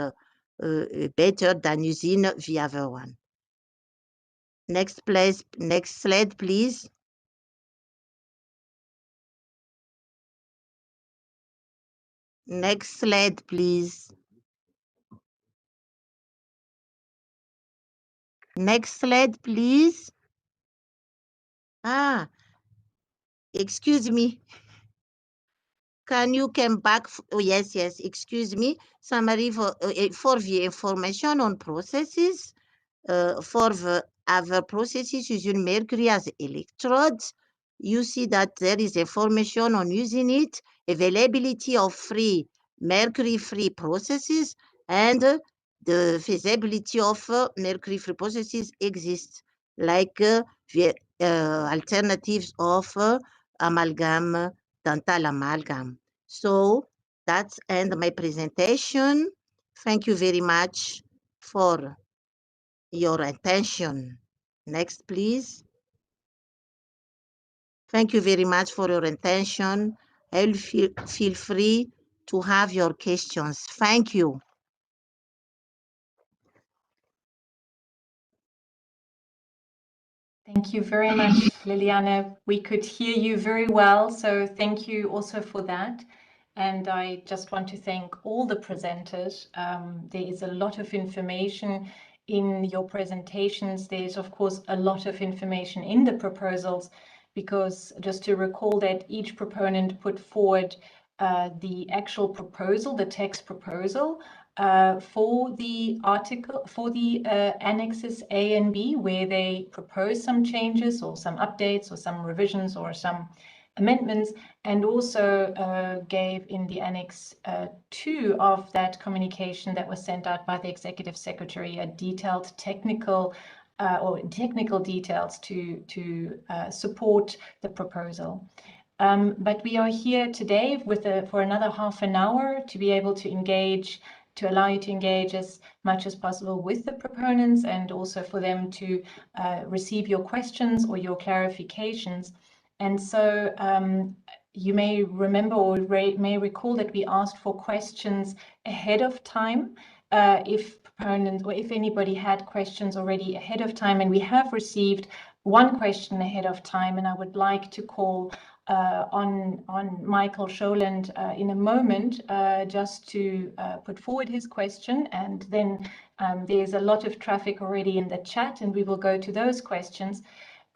better than using the other one. Next slide, please. Next slide, please. Next slide, please. Excuse me. Can you come back? Oh, yes, excuse me. Summary for the information on processes. For the other processes using mercury as electrodes, you see that there is information on using it, availability of mercury-free processes, and the feasibility of mercury-free processes exists, like the alternatives of dental amalgam. So That's end my presentation. Thank you very much for your attention. Next, please. Thank you very much for your attention. I'll feel free to have your questions. Thank you. Thank you very much, Liliana. We could hear you very well, so thank you also for that. And I just want to thank all the presenters. There is a lot of information in your presentations. There's, of course, a lot of information in the proposals, because just to recall that each proponent put forward the actual proposal, the text proposal, for the article, for the annexes A and B, where they propose some changes or some updates or some revisions or some amendments, and also gave in the Annex 2 of that communication that was sent out by the Executive Secretary a detailed technical or technical details to support the proposal. But we are here today for another half an hour to be able to engage, to allow you to engage as much as possible with the proponents, and also for them to receive your questions or your clarifications. And so you may remember or may recall that we asked for questions ahead of time if proponents or if anybody had questions already ahead of time, and we have received one question ahead of time, and I would like to call on Michael Scholand in a moment just to put forward his question, and then there's a lot of traffic already in the chat, and we will go to those questions.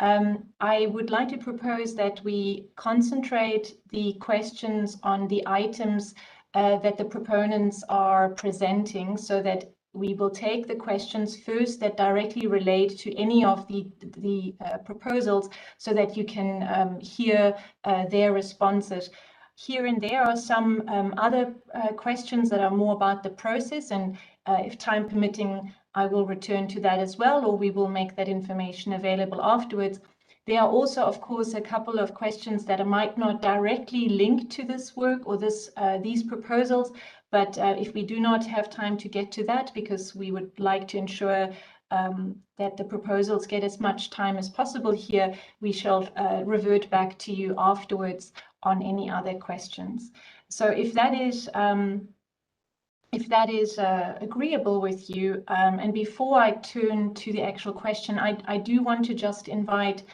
I would like to propose that we concentrate the questions on the items that the proponents are presenting, so that we will take the questions first that directly relate to any of the proposals, so that you can hear their responses. Here and there are some other questions that are more about the process, and if time permitting, I will return to that as well, or we will make that information available afterwards. There are also, of course, a couple of questions that might not directly link to this work or these proposals, but if we do not have time to get to that, because we would like to ensure that the proposals get as much time as possible here, we shall revert back to you afterwards on any other questions. So if that is agreeable with you, and before I turn to the actual question, I do want to just invite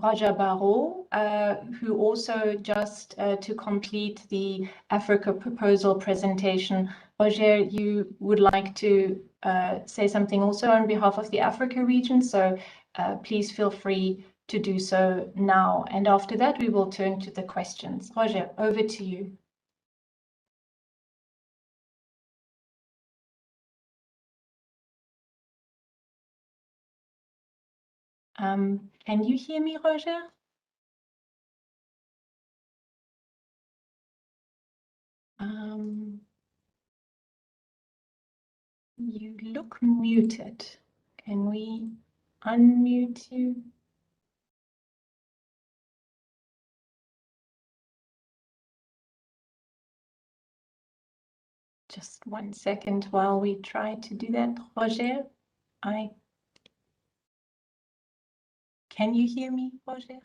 Roger Barrault, who also just to complete the Africa proposal presentation. Roger, you would like to say something also on behalf of the Africa region, so please feel free to do so now. And after that, we will turn to the questions. Roger, over to you. Can you hear me, Roger? You look muted. Can we unmute you? Just 1 second while we try to do that, Roger. Can you hear me, Roger?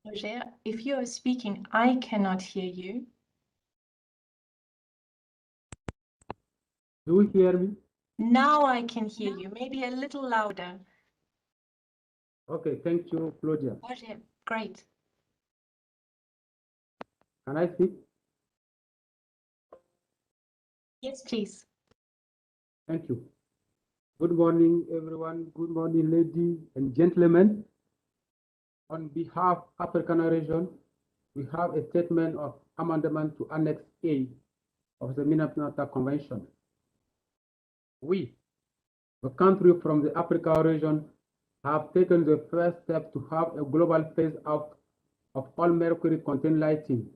Roger, if you are speaking, I cannot hear you. Do you hear me? Now I can hear you, maybe a little louder. Okay, thank you, Claudia. Roger, great. Can I speak? Yes, please. Thank you. Good morning, everyone. Good morning, ladies and gentlemen. On behalf of African region, we have a statement of amendment to Annex A of the Minamata Convention. We, the country from the Africa region, have taken the first step to have a global phase out of all mercury-containing lighting.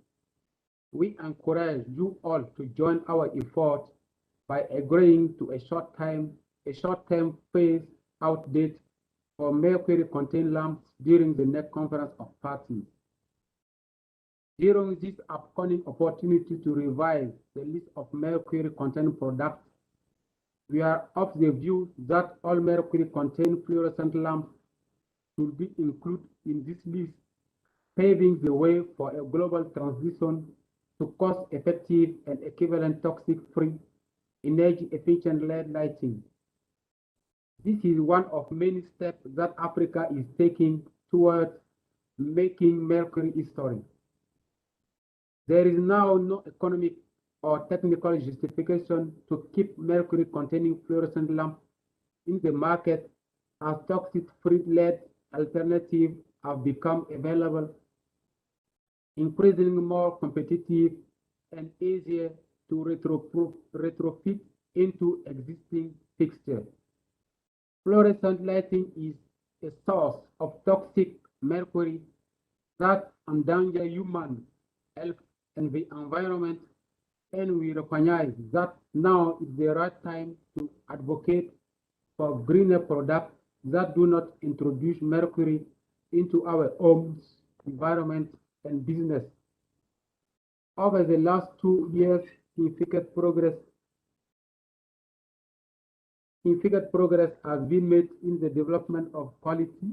We encourage you all to join our effort by agreeing to a short-term phase out date for mercury-contained lamps during the next conference of parties. During this upcoming opportunity to revise the list of mercury-contained products, we are of the view that all mercury-contained fluorescent lamps should be included in this list, paving the way for a global transition to cost-effective and equivalent toxic-free, energy-efficient LED lighting. This is one of many steps that Africa is taking towards making mercury history. There is now no economic or technical justification to keep mercury-containing fluorescent lamps in the market, as toxic-free LED alternatives have become available, increasingly more competitive and easier to retrofit into existing fixtures. Fluorescent lighting is a source of toxic mercury that endangers human health and the environment, and we recognize that now is the right time to advocate for greener products that do not introduce mercury into our homes, environment, and business. Over the last 2 years, significant progress has been made in the development of quality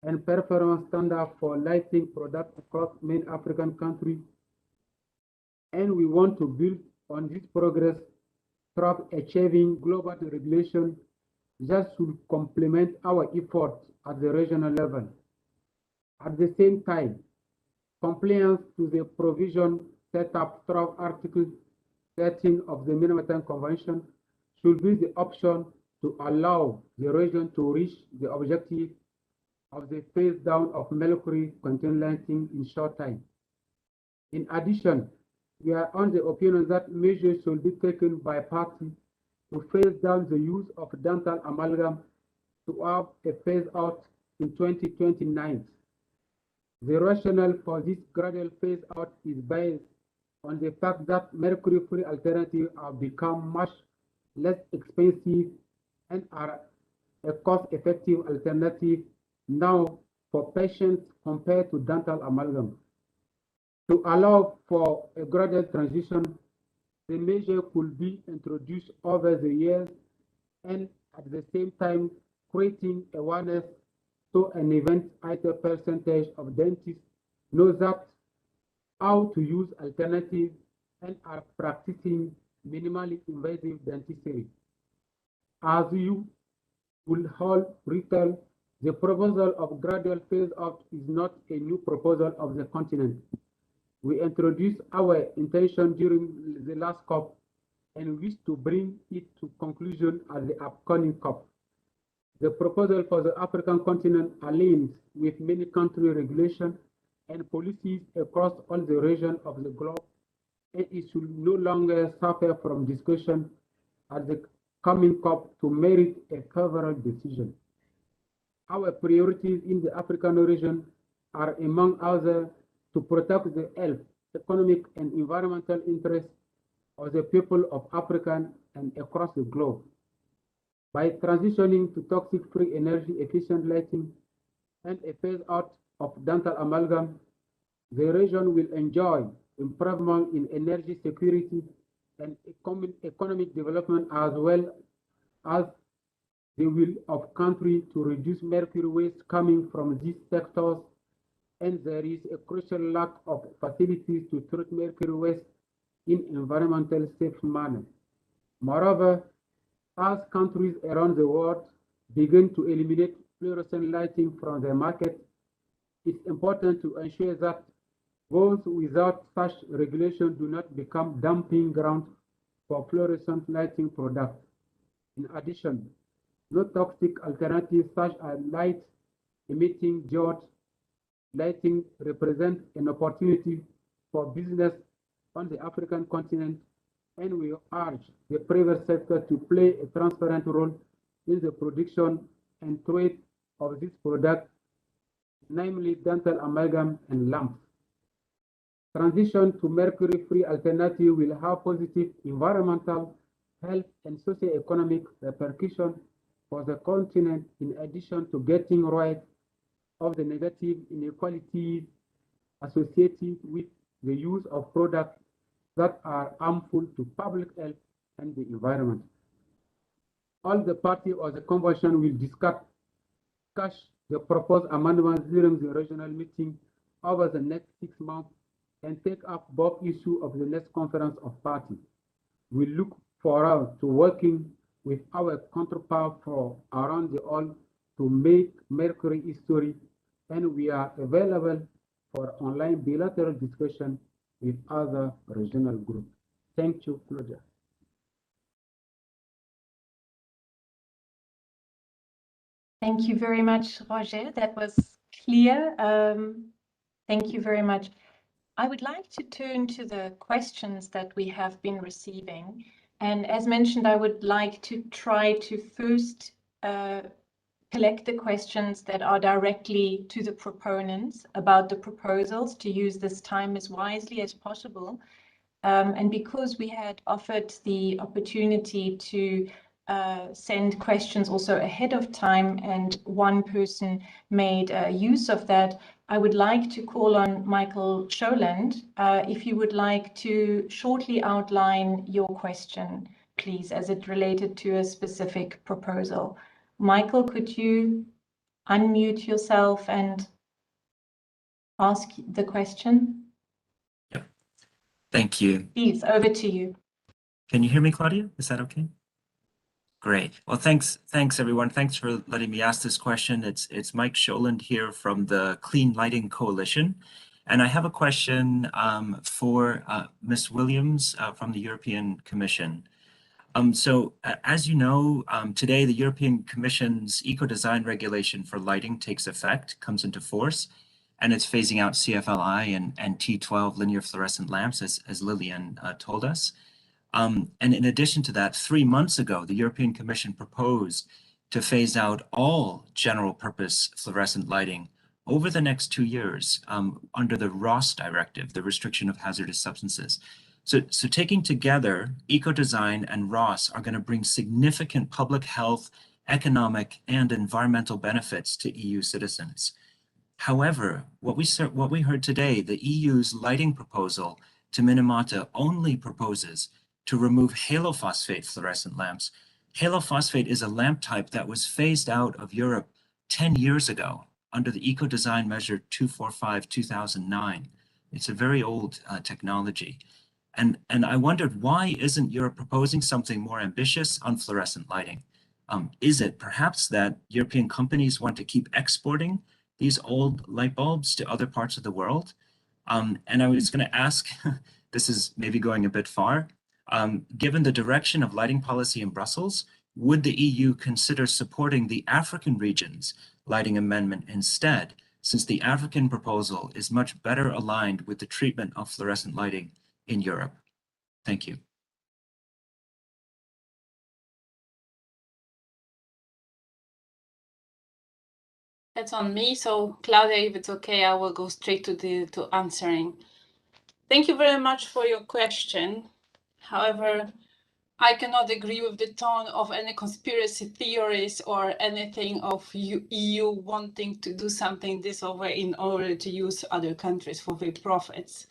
and performance standards for lighting products across many African countries, and we want to build on this progress through achieving global regulation that should complement our efforts at the regional level. At the same time, compliance to the provision set up through Article 13 of the Minamata Convention should be the option to allow the region to reach the objective of the phase down of mercury-containing lighting in short time. In addition, we are on the opinion that measures should be taken by parties to phase down the use of dental amalgam to have a phase out in 2029. The rationale for this gradual phase out is based on the fact that mercury-free alternatives have become much less expensive and are a cost-effective alternative now for patients compared to dental amalgam. To allow for a gradual transition, the measure could be introduced over the years and at the same time creating awareness so an even higher percentage of dentists know that how to use alternatives and are practicing minimally invasive dentistry. As you will all recall, the proposal of gradual phase out is not a new proposal of the continent. We introduced our intention during the last COP and wish to bring it to conclusion at the upcoming COP. The proposal for the African continent aligns with many country regulations and policies across all the regions of the globe, and it should no longer suffer from discussion at the coming COP to merit a favorable decision. Our priorities in the African region are, among others, to protect the health, economic, and environmental interests of the people of Africa and across the globe. By transitioning to toxic-free energy-efficient lighting and a phase-out of dental amalgam, the region will enjoy improvement in energy security and economic development, as well as the will of country to reduce mercury waste coming from these sectors, and there is a crucial lack of facilities to treat mercury waste in environmental safe manner. Moreover, as countries around the world begin to eliminate fluorescent lighting from their market, it's important to ensure that those without such regulation do not become dumping grounds for fluorescent lighting products. In addition, no toxic alternatives such as light-emitting diode lighting represent an opportunity for business on the African continent, and we urge the private sector to play a transparent role in the production and trade of this product, namely dental amalgam and lamps. Transition to mercury-free alternative will have positive environmental, health, and socio-economic repercussions for the continent, in addition to getting rid of the negative inequalities associated with the use of products that are harmful to public health and the environment. All the parties of the convention will discuss the proposed amendments during the regional meeting over the next 6 months and take up both issues of the next conference of parties. We look forward to working with our counterparts around the world to make Mercury history, and we are available for online bilateral discussion with other regional groups. Thank you, Claudia. Thank you very much, Roger. That was clear. Thank you very much. I would like to turn to the questions that we have been receiving. And as mentioned, I would like to try to first collect the questions that are directly to the proponents about the proposals, to use this time as wisely as possible. And because we had offered the opportunity to send questions also ahead of time, and one person made use of that, I would like to call on Michael Scholand, if you would like to shortly outline your question, please, as it related to a specific proposal. Michael, could you unmute yourself and ask the question? Yep. Thank you. Please, over to you. Can you hear me, Claudia? Is that okay? Great. Well, thanks everyone. Thanks for letting me ask this question. It's Mike Scholand here from the Clean Lighting Coalition. And I have a question for Ms. Williams from the European Commission. As you know, today the European Commission's eco-design regulation for lighting takes effect, comes into force, and it's phasing out CFLI and T12 linear fluorescent lamps, as Lillian told us. And in addition to that, 3 months ago, the European Commission proposed to phase out all general purpose fluorescent lighting over the next 2 years under the RoHS directive, the Restriction of Hazardous Substances. So taking together, eco-design and RoHS are going to bring significant public health, economic, and environmental benefits to EU citizens. However, what we heard today, the EU's lighting proposal to Minamata only proposes to remove halophosphate fluorescent lamps. Halophosphate is a lamp type that was phased out of Europe 10 years ago under the Eco-Design Measure 245/2009. It's a very old technology. And I wondered, why isn't Europe proposing something more ambitious on fluorescent lighting? Is it perhaps that European companies want to keep exporting these old light bulbs to other parts of the world? And I was going to ask, this is maybe going a bit far, given the direction of lighting policy in Brussels, would the EU consider supporting the African region's lighting amendment instead, since the African proposal is much better aligned with the treatment of fluorescent lighting in Europe? Thank you. That's on me. So Claudia, if it's okay, I will go straight to answering. Thank you very much for your question. However, I cannot agree with the tone of any conspiracy theories or anything of EU wanting to do something this way in order to use other countries for their profits,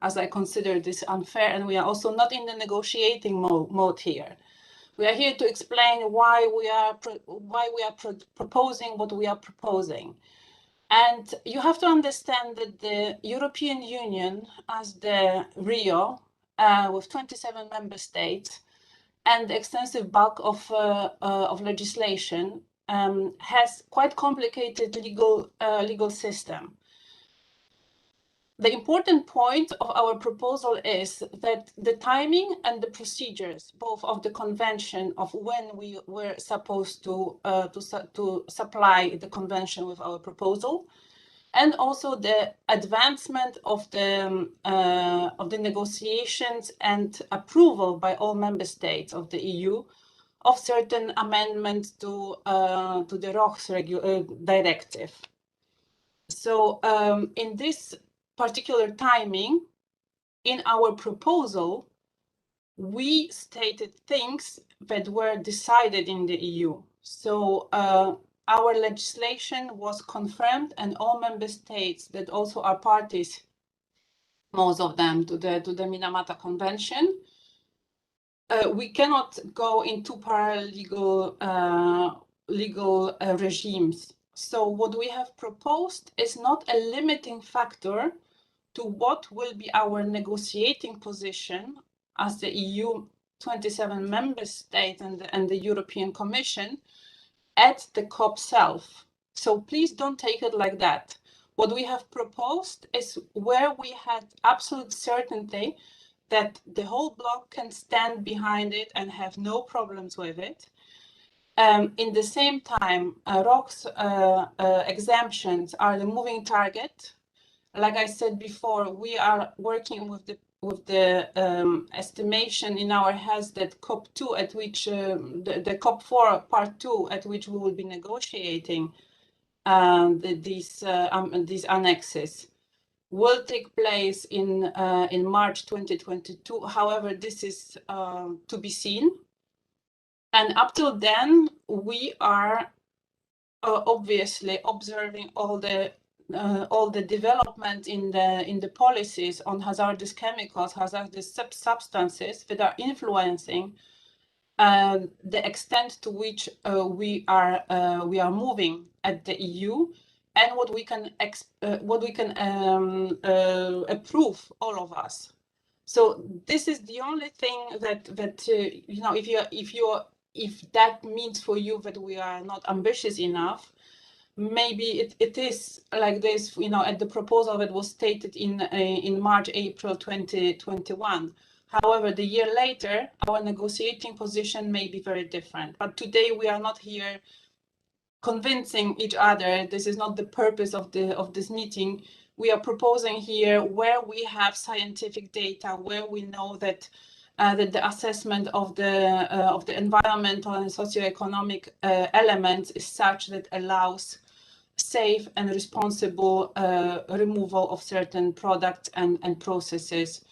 as I consider this unfair, and we are also not in the negotiating mode here. We are here to explain why we are proposing what we are proposing. And you have to understand that the European Union, as the Rio, with 27 member states and the extensive bulk of legislation, has quite complicated legal system. The important point of our proposal is that the timing and the procedures, both of the convention of when we were supposed to supply the convention with our proposal, and also the advancement of the negotiations and approval by all member states of the EU of certain amendments to the RoHS directive. So in this particular timing, in our proposal, we stated things that were decided in the EU. So our legislation was confirmed, and all member states that also are parties, most of them, to the Minamata Convention. We cannot go into paralegal legal regimes. So what we have proposed is not a limiting factor to what will be our negotiating position as the EU 27 member states and the European Commission at the COP self. So please don't take it like that. What we have proposed is where we had absolute certainty that the whole bloc can stand behind it and have no problems with it. In the same time, ROC's exemptions are the moving target. Like I said before, we are working with the estimation in our heads that COP2, at which the COP4 Part 2, at which we will be negotiating these annexes, will take place in March 2022. However, this is to be seen. And up till then, we are obviously observing all the development in the policies on hazardous chemicals, hazardous substances that are influencing the extent to which we are moving at the EU, and what we can approve, all of us. So this is the only thing that you know, if that means for you that we are not ambitious enough, maybe it is like this, you know, at the proposal that was stated in March, April 2021. However, the year later, our negotiating position may be very different. But today we are not here convincing each other. This is not the purpose of this meeting. We are proposing here where we have scientific data, where we know that that the assessment of the environmental and socioeconomic elements is such that allows safe and responsible removal of certain products and processes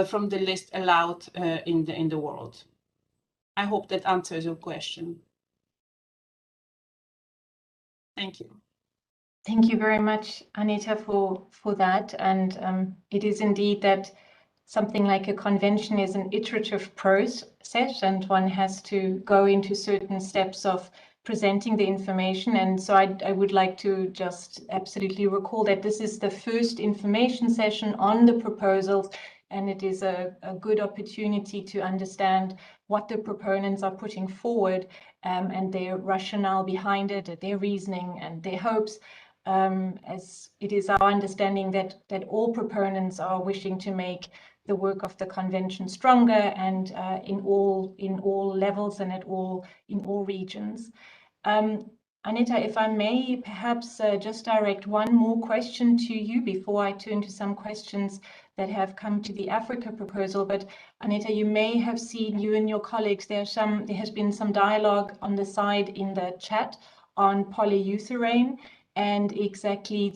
from the list allowed in the world. I hope that answers your question. Thank you. Thank you very much, Anita, for that. And it is indeed that something like a convention is an iterative process, and one has to go into certain steps of presenting the information. And so I would like to just absolutely recall that this is the first information session on the proposals, and it is a good opportunity to understand what the proponents are putting forward and their rationale behind it, their reasoning and their hopes. As it is our understanding that all proponents are wishing to make the work of the convention stronger and in all levels and in all regions. Anita, if I may perhaps just direct one more question to you before I turn to some questions that have come to the Africa proposal. But Anita, you may have seen, you and your colleagues, there has been some dialogue on the side in the chat on polyurethane and exactly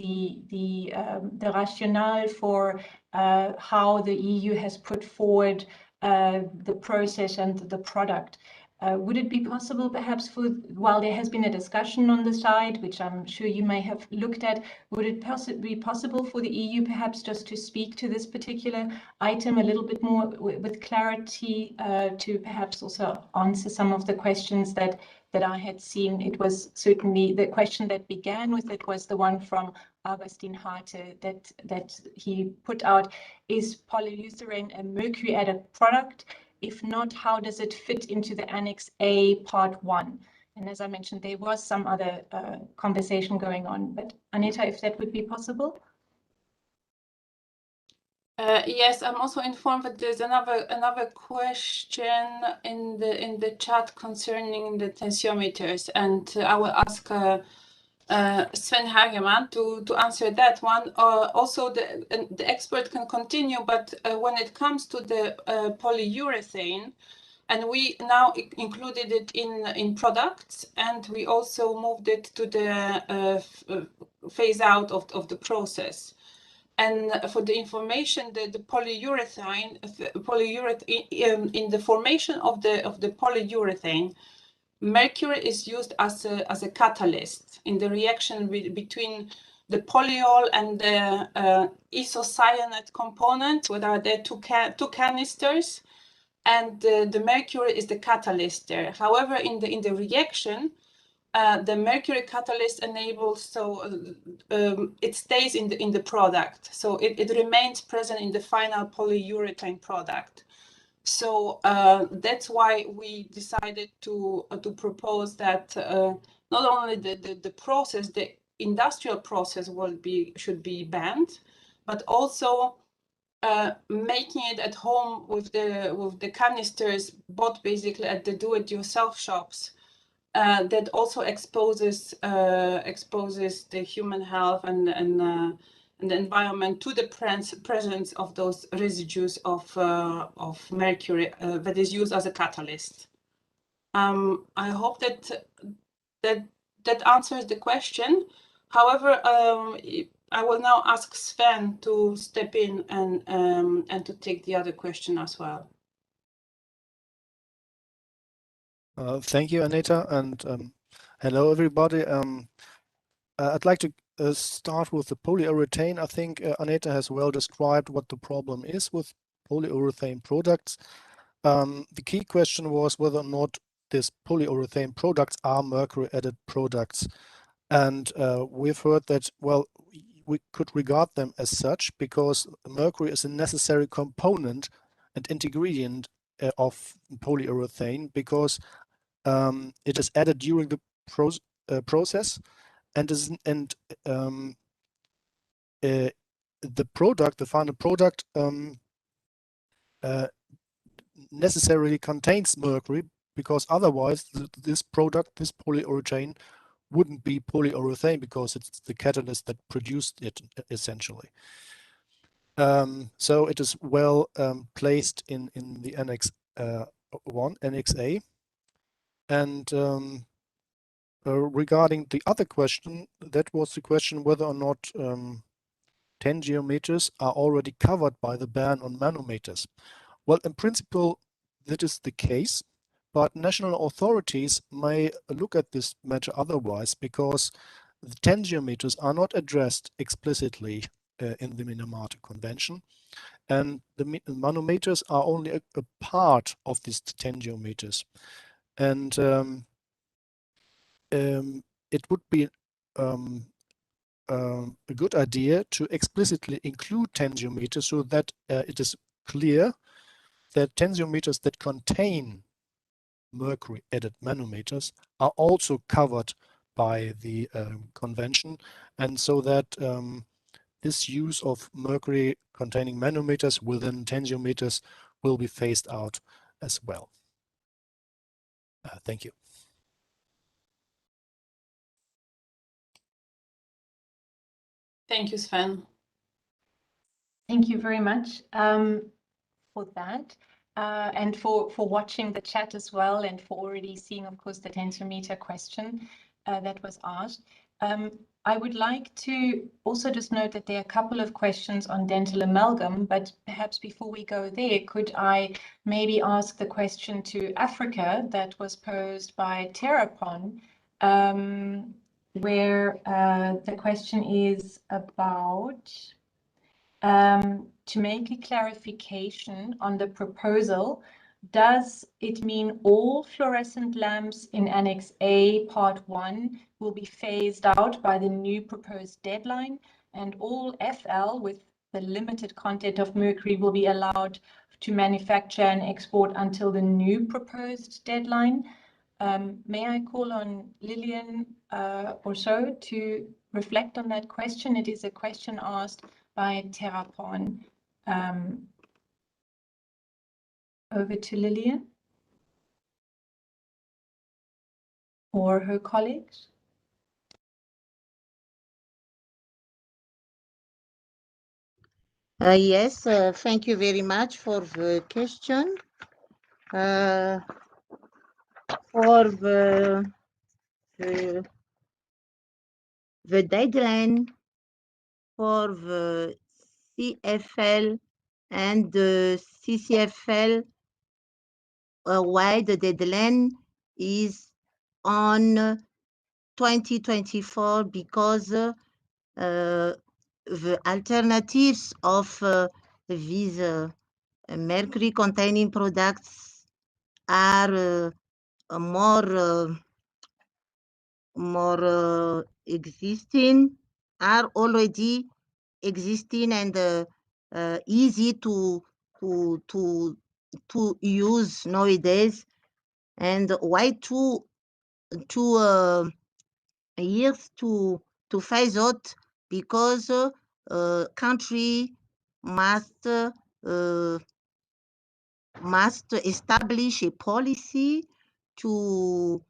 the rationale for how the EU has put forward the process and the product. Would it be possible perhaps while there has been a discussion on the side, which I'm sure you may have looked at, would it be possible for the EU perhaps just to speak to this particular item a little bit more with clarity to perhaps also answer some of the questions that I had seen? It was certainly the question that began with it was the one from Augustin Harte that he put out. Is polyurethane a mercury added product? If not, how does it fit into the Annex A Part 1? And as I mentioned, there was some other conversation going on, but Anita, if that would be possible? Yes, I'm also informed that there's another question in the chat concerning the tensiometers, and I will ask Sven Hagemann to answer that one. Also, the expert can continue, but when it comes to the polyurethane, and we now included it in products, and we also moved it to the phase out of the process. And for the information, the polyurethane in the formation of the polyurethane, mercury is used as a catalyst in the reaction between the polyol and the isocyanate component, where there are two canisters, and the mercury is the catalyst there. However, in the reaction, the mercury catalyst enables it stays in the product, so it remains present in the final polyurethane product. So that's why we decided to propose that not only the process, the industrial process should be banned, but also making it at home with the canisters bought basically at the do-it-yourself shops. That also exposes the human health and the environment to the presence of those residues of mercury that is used as a catalyst. I hope that answers the question. However, I will now ask Sven to step in and to take the other question as well. Thank you, Aneta, and hello, everybody. I'd like to start with the polyurethane. I think Aneta has well described what the problem is with polyurethane products. The key question was whether or not these polyurethane products are mercury-added products. And we've heard that, well, we could regard them as such because mercury is a necessary component and ingredient of polyurethane, because it is added during the process, and the final product necessarily contains mercury, because otherwise this polyurethane wouldn't be polyurethane, because it's the catalyst that produced it essentially. So it is well placed in the Annex 1, Annex A. And regarding the other question, that was the question whether or not tangiometers are already covered by the ban on manometers. Well, in principle, that is the case, but national authorities may look at this matter otherwise, because the tangiometers are not addressed explicitly in the Minamata Convention, and the manometers are only a part of these tangiometers. And it would be a good idea to explicitly include tangiometers, so that it is clear that tangiometers that contain mercury-added manometers are also covered by the convention, and so that this use of mercury-containing manometers within tangiometers will be phased out as well. Thank you. Thank you, Sven. Thank you very much for that, and for watching the chat as well, and for already seeing, of course, the tensor question that was asked. I would like to also just note that there are a couple of questions on dental amalgam, but perhaps before we go there, could I maybe ask the question to Africa that was posed by Terrapon, where the question is about to make a clarification on the proposal. Does it mean all fluorescent lamps in Annex A Part 1 will be phased out by the new proposed deadline, and all FL with the limited content of mercury will be allowed to manufacture and export until the new proposed deadline? May I call on Lillian or so to reflect on that question? It is a question asked by Terrapon. Over to Lillian or her colleagues. Yes, thank you very much for the question. For the deadline for the CFL and the CCFL, why the deadline is on 2024 because the alternatives of these mercury containing products are more existing, are already existing and easy to use nowadays. And why 2 years to phase out? Because country must establish a policy to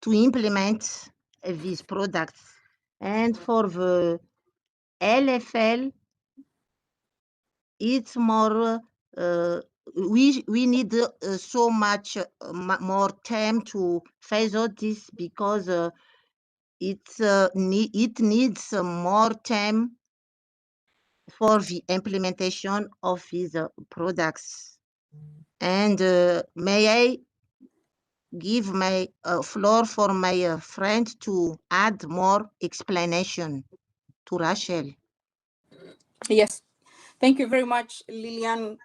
implement these products. And for the LFL, it's more we need so much more time to phase out this because it needs more time for the implementation of these products. And may I give my floor for my friend to add more explanation to Rachel. Yes, thank you very much, Lilian.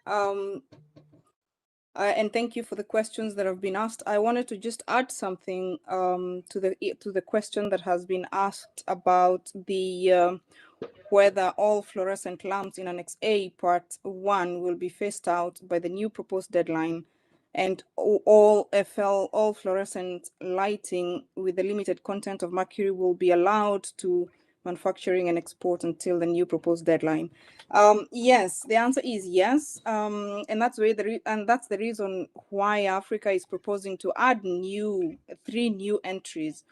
And thank you for the questions that have been asked. I wanted to just add something to the question that has been asked about the whether all fluorescent lamps in Annex A Part 1 will be phased out by the new proposed deadline, and all fluorescent lighting with the limited content of mercury will be allowed to manufacturing and export until the new proposed deadline. Yes, the answer is yes, and that's the reason why Africa is proposing to add 3 new entries,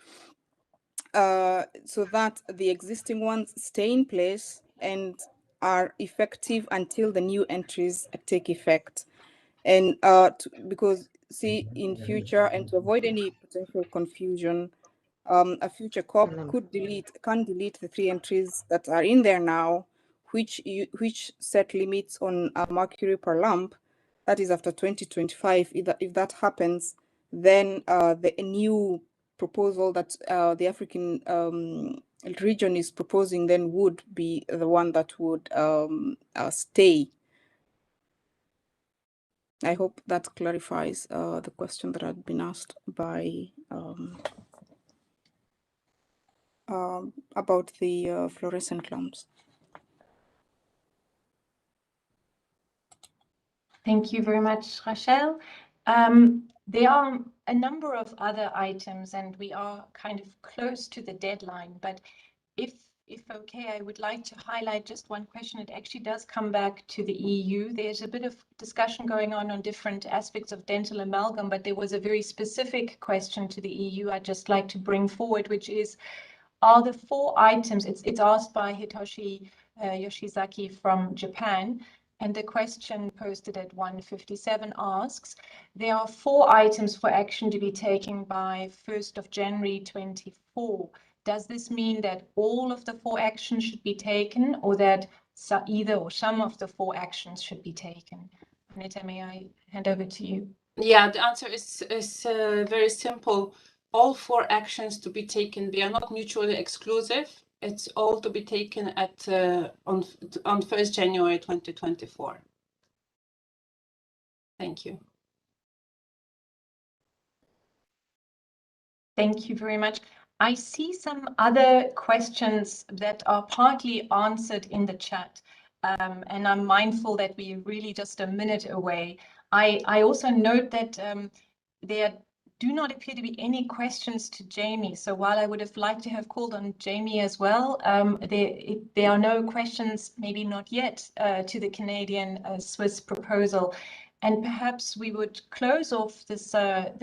so that the existing ones stay in place and are effective until the new entries take effect. And because see, in future, and to avoid any potential confusion, a future COP can delete the 3 entries that are in there now, which set limits on mercury per lamp. That is after 2025. If that happens, then the new proposal that the African region is proposing then would be the one that would stay. I hope that clarifies the question that had been asked by about the fluorescent lamps. Thank you very much, Rachel. There are a number of other items, and we are kind of close to the deadline. But if okay, I would like to highlight just one question. It actually does come back to the EU. There's a bit of discussion going on different aspects of dental amalgam, but there was a very specific question to the EU I'd just like to bring forward, which is, are the 4 items, it's asked by Hitoshi Yoshizaki from Japan, and the question posted at 1:57 asks, there are 4 items for action to be taken by 1st of January 24. Does this mean that all of the 4 actions should be taken, or that either or some of the 4 actions should be taken? Aneta, may I hand over to you? Yeah, the answer is very simple. All 4 actions to be taken, they are not mutually exclusive. It's all to be taken at on 1st January 2024. Thank you. Thank you very much. I see some other questions that are partly answered in the chat, and I'm mindful that we're really just a minute away. I also note that there do not appear to be any questions to Jamie. So while I would have liked to have called on Jamie as well, there are no questions, maybe not yet, to the Canadian-Swiss proposal. And perhaps we would close off this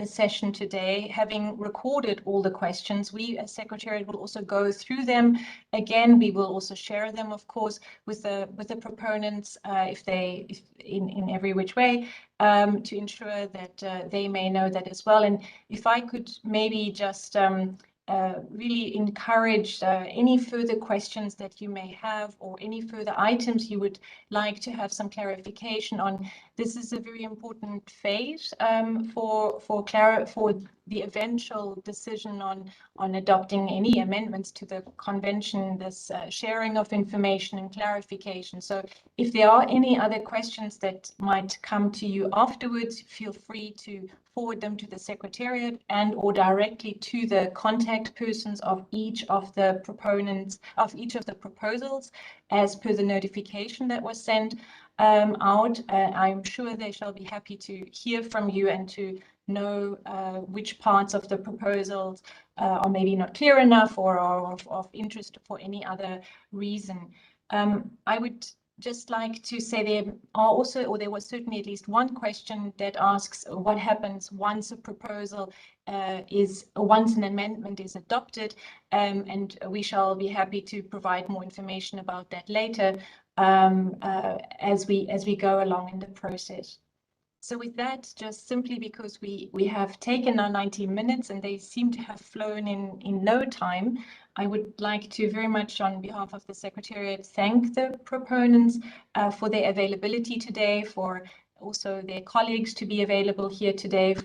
session today, having recorded all the questions. We as Secretariat will also go through them again. We will also share them, of course, with the proponents, if in every which way, to ensure that they may know that as well. And if I could maybe just really encourage any further questions that you may have, or any further items you would like to have some clarification on. This is a very important phase for the eventual decision on adopting any amendments to the convention, this sharing of information and clarification. So if there are any other questions that might come to you afterwards, feel free to forward them to the Secretariat and or directly to the contact persons of each of the proponents of each of the proposals as per the notification that was sent out. I'm sure they shall be happy to hear from you and to know which parts of the proposals are maybe not clear enough or are of interest for any other reason. I would just like to say there are also, or there was certainly at least one question that asks what happens once a proposal once an amendment is adopted, and we shall be happy to provide more information about that later as we go along in the process. So with that, just simply because we have taken our 90 minutes and they seem to have flown in no time, I would like to very much on behalf of the Secretariat thank the proponents for their availability today, for also their colleagues to be available here today,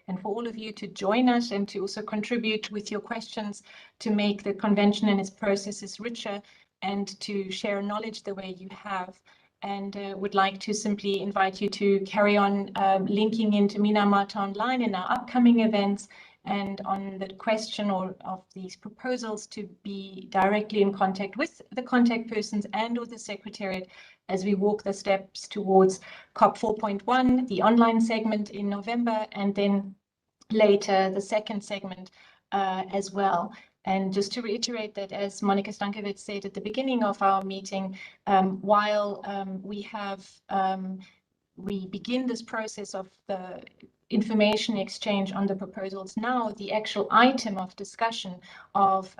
and for all of you to join us and to also contribute with your questions to make the convention and its processes richer and to share knowledge the way you have. And would like to simply invite you to carry on linking into Minamata Online in our upcoming events, and on the question of these proposals to be directly in contact with the contact persons and or the Secretariat as we walk the steps towards COP 4.1, the online segment in November, and then later the second segment as well. And just to reiterate that, as Monica Stankovic said at the beginning of our meeting, while we begin this process of the information exchange on the proposals now, the actual item of discussion of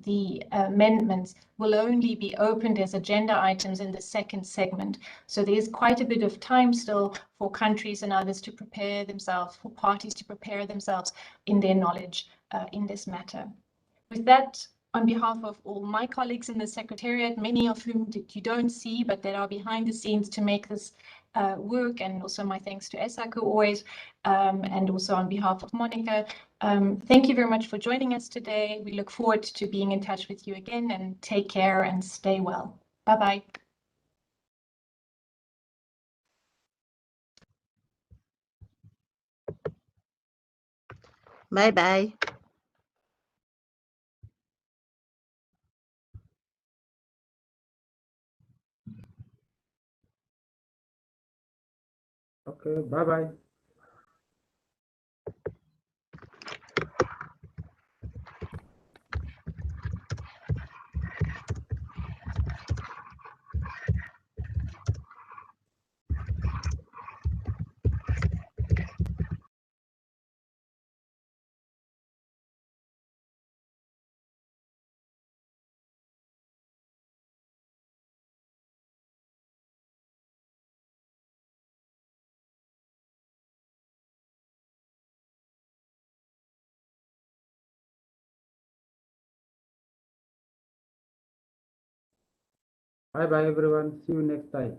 the amendments will only be opened as agenda items in the second segment. So there's quite a bit of time still for countries and others to prepare themselves, for parties to prepare themselves in their knowledge in this matter. With that, on behalf of all my colleagues in the Secretariat, many of whom you don't see, but that are behind the scenes to make this work, and also my thanks to Esaku always, and also on behalf of Monica, thank you very much for joining us today. We look forward to being in touch with you again, and take care and stay well. Bye-bye. Bye-bye. Okay, bye-bye. Bye-bye, everyone. See you next time.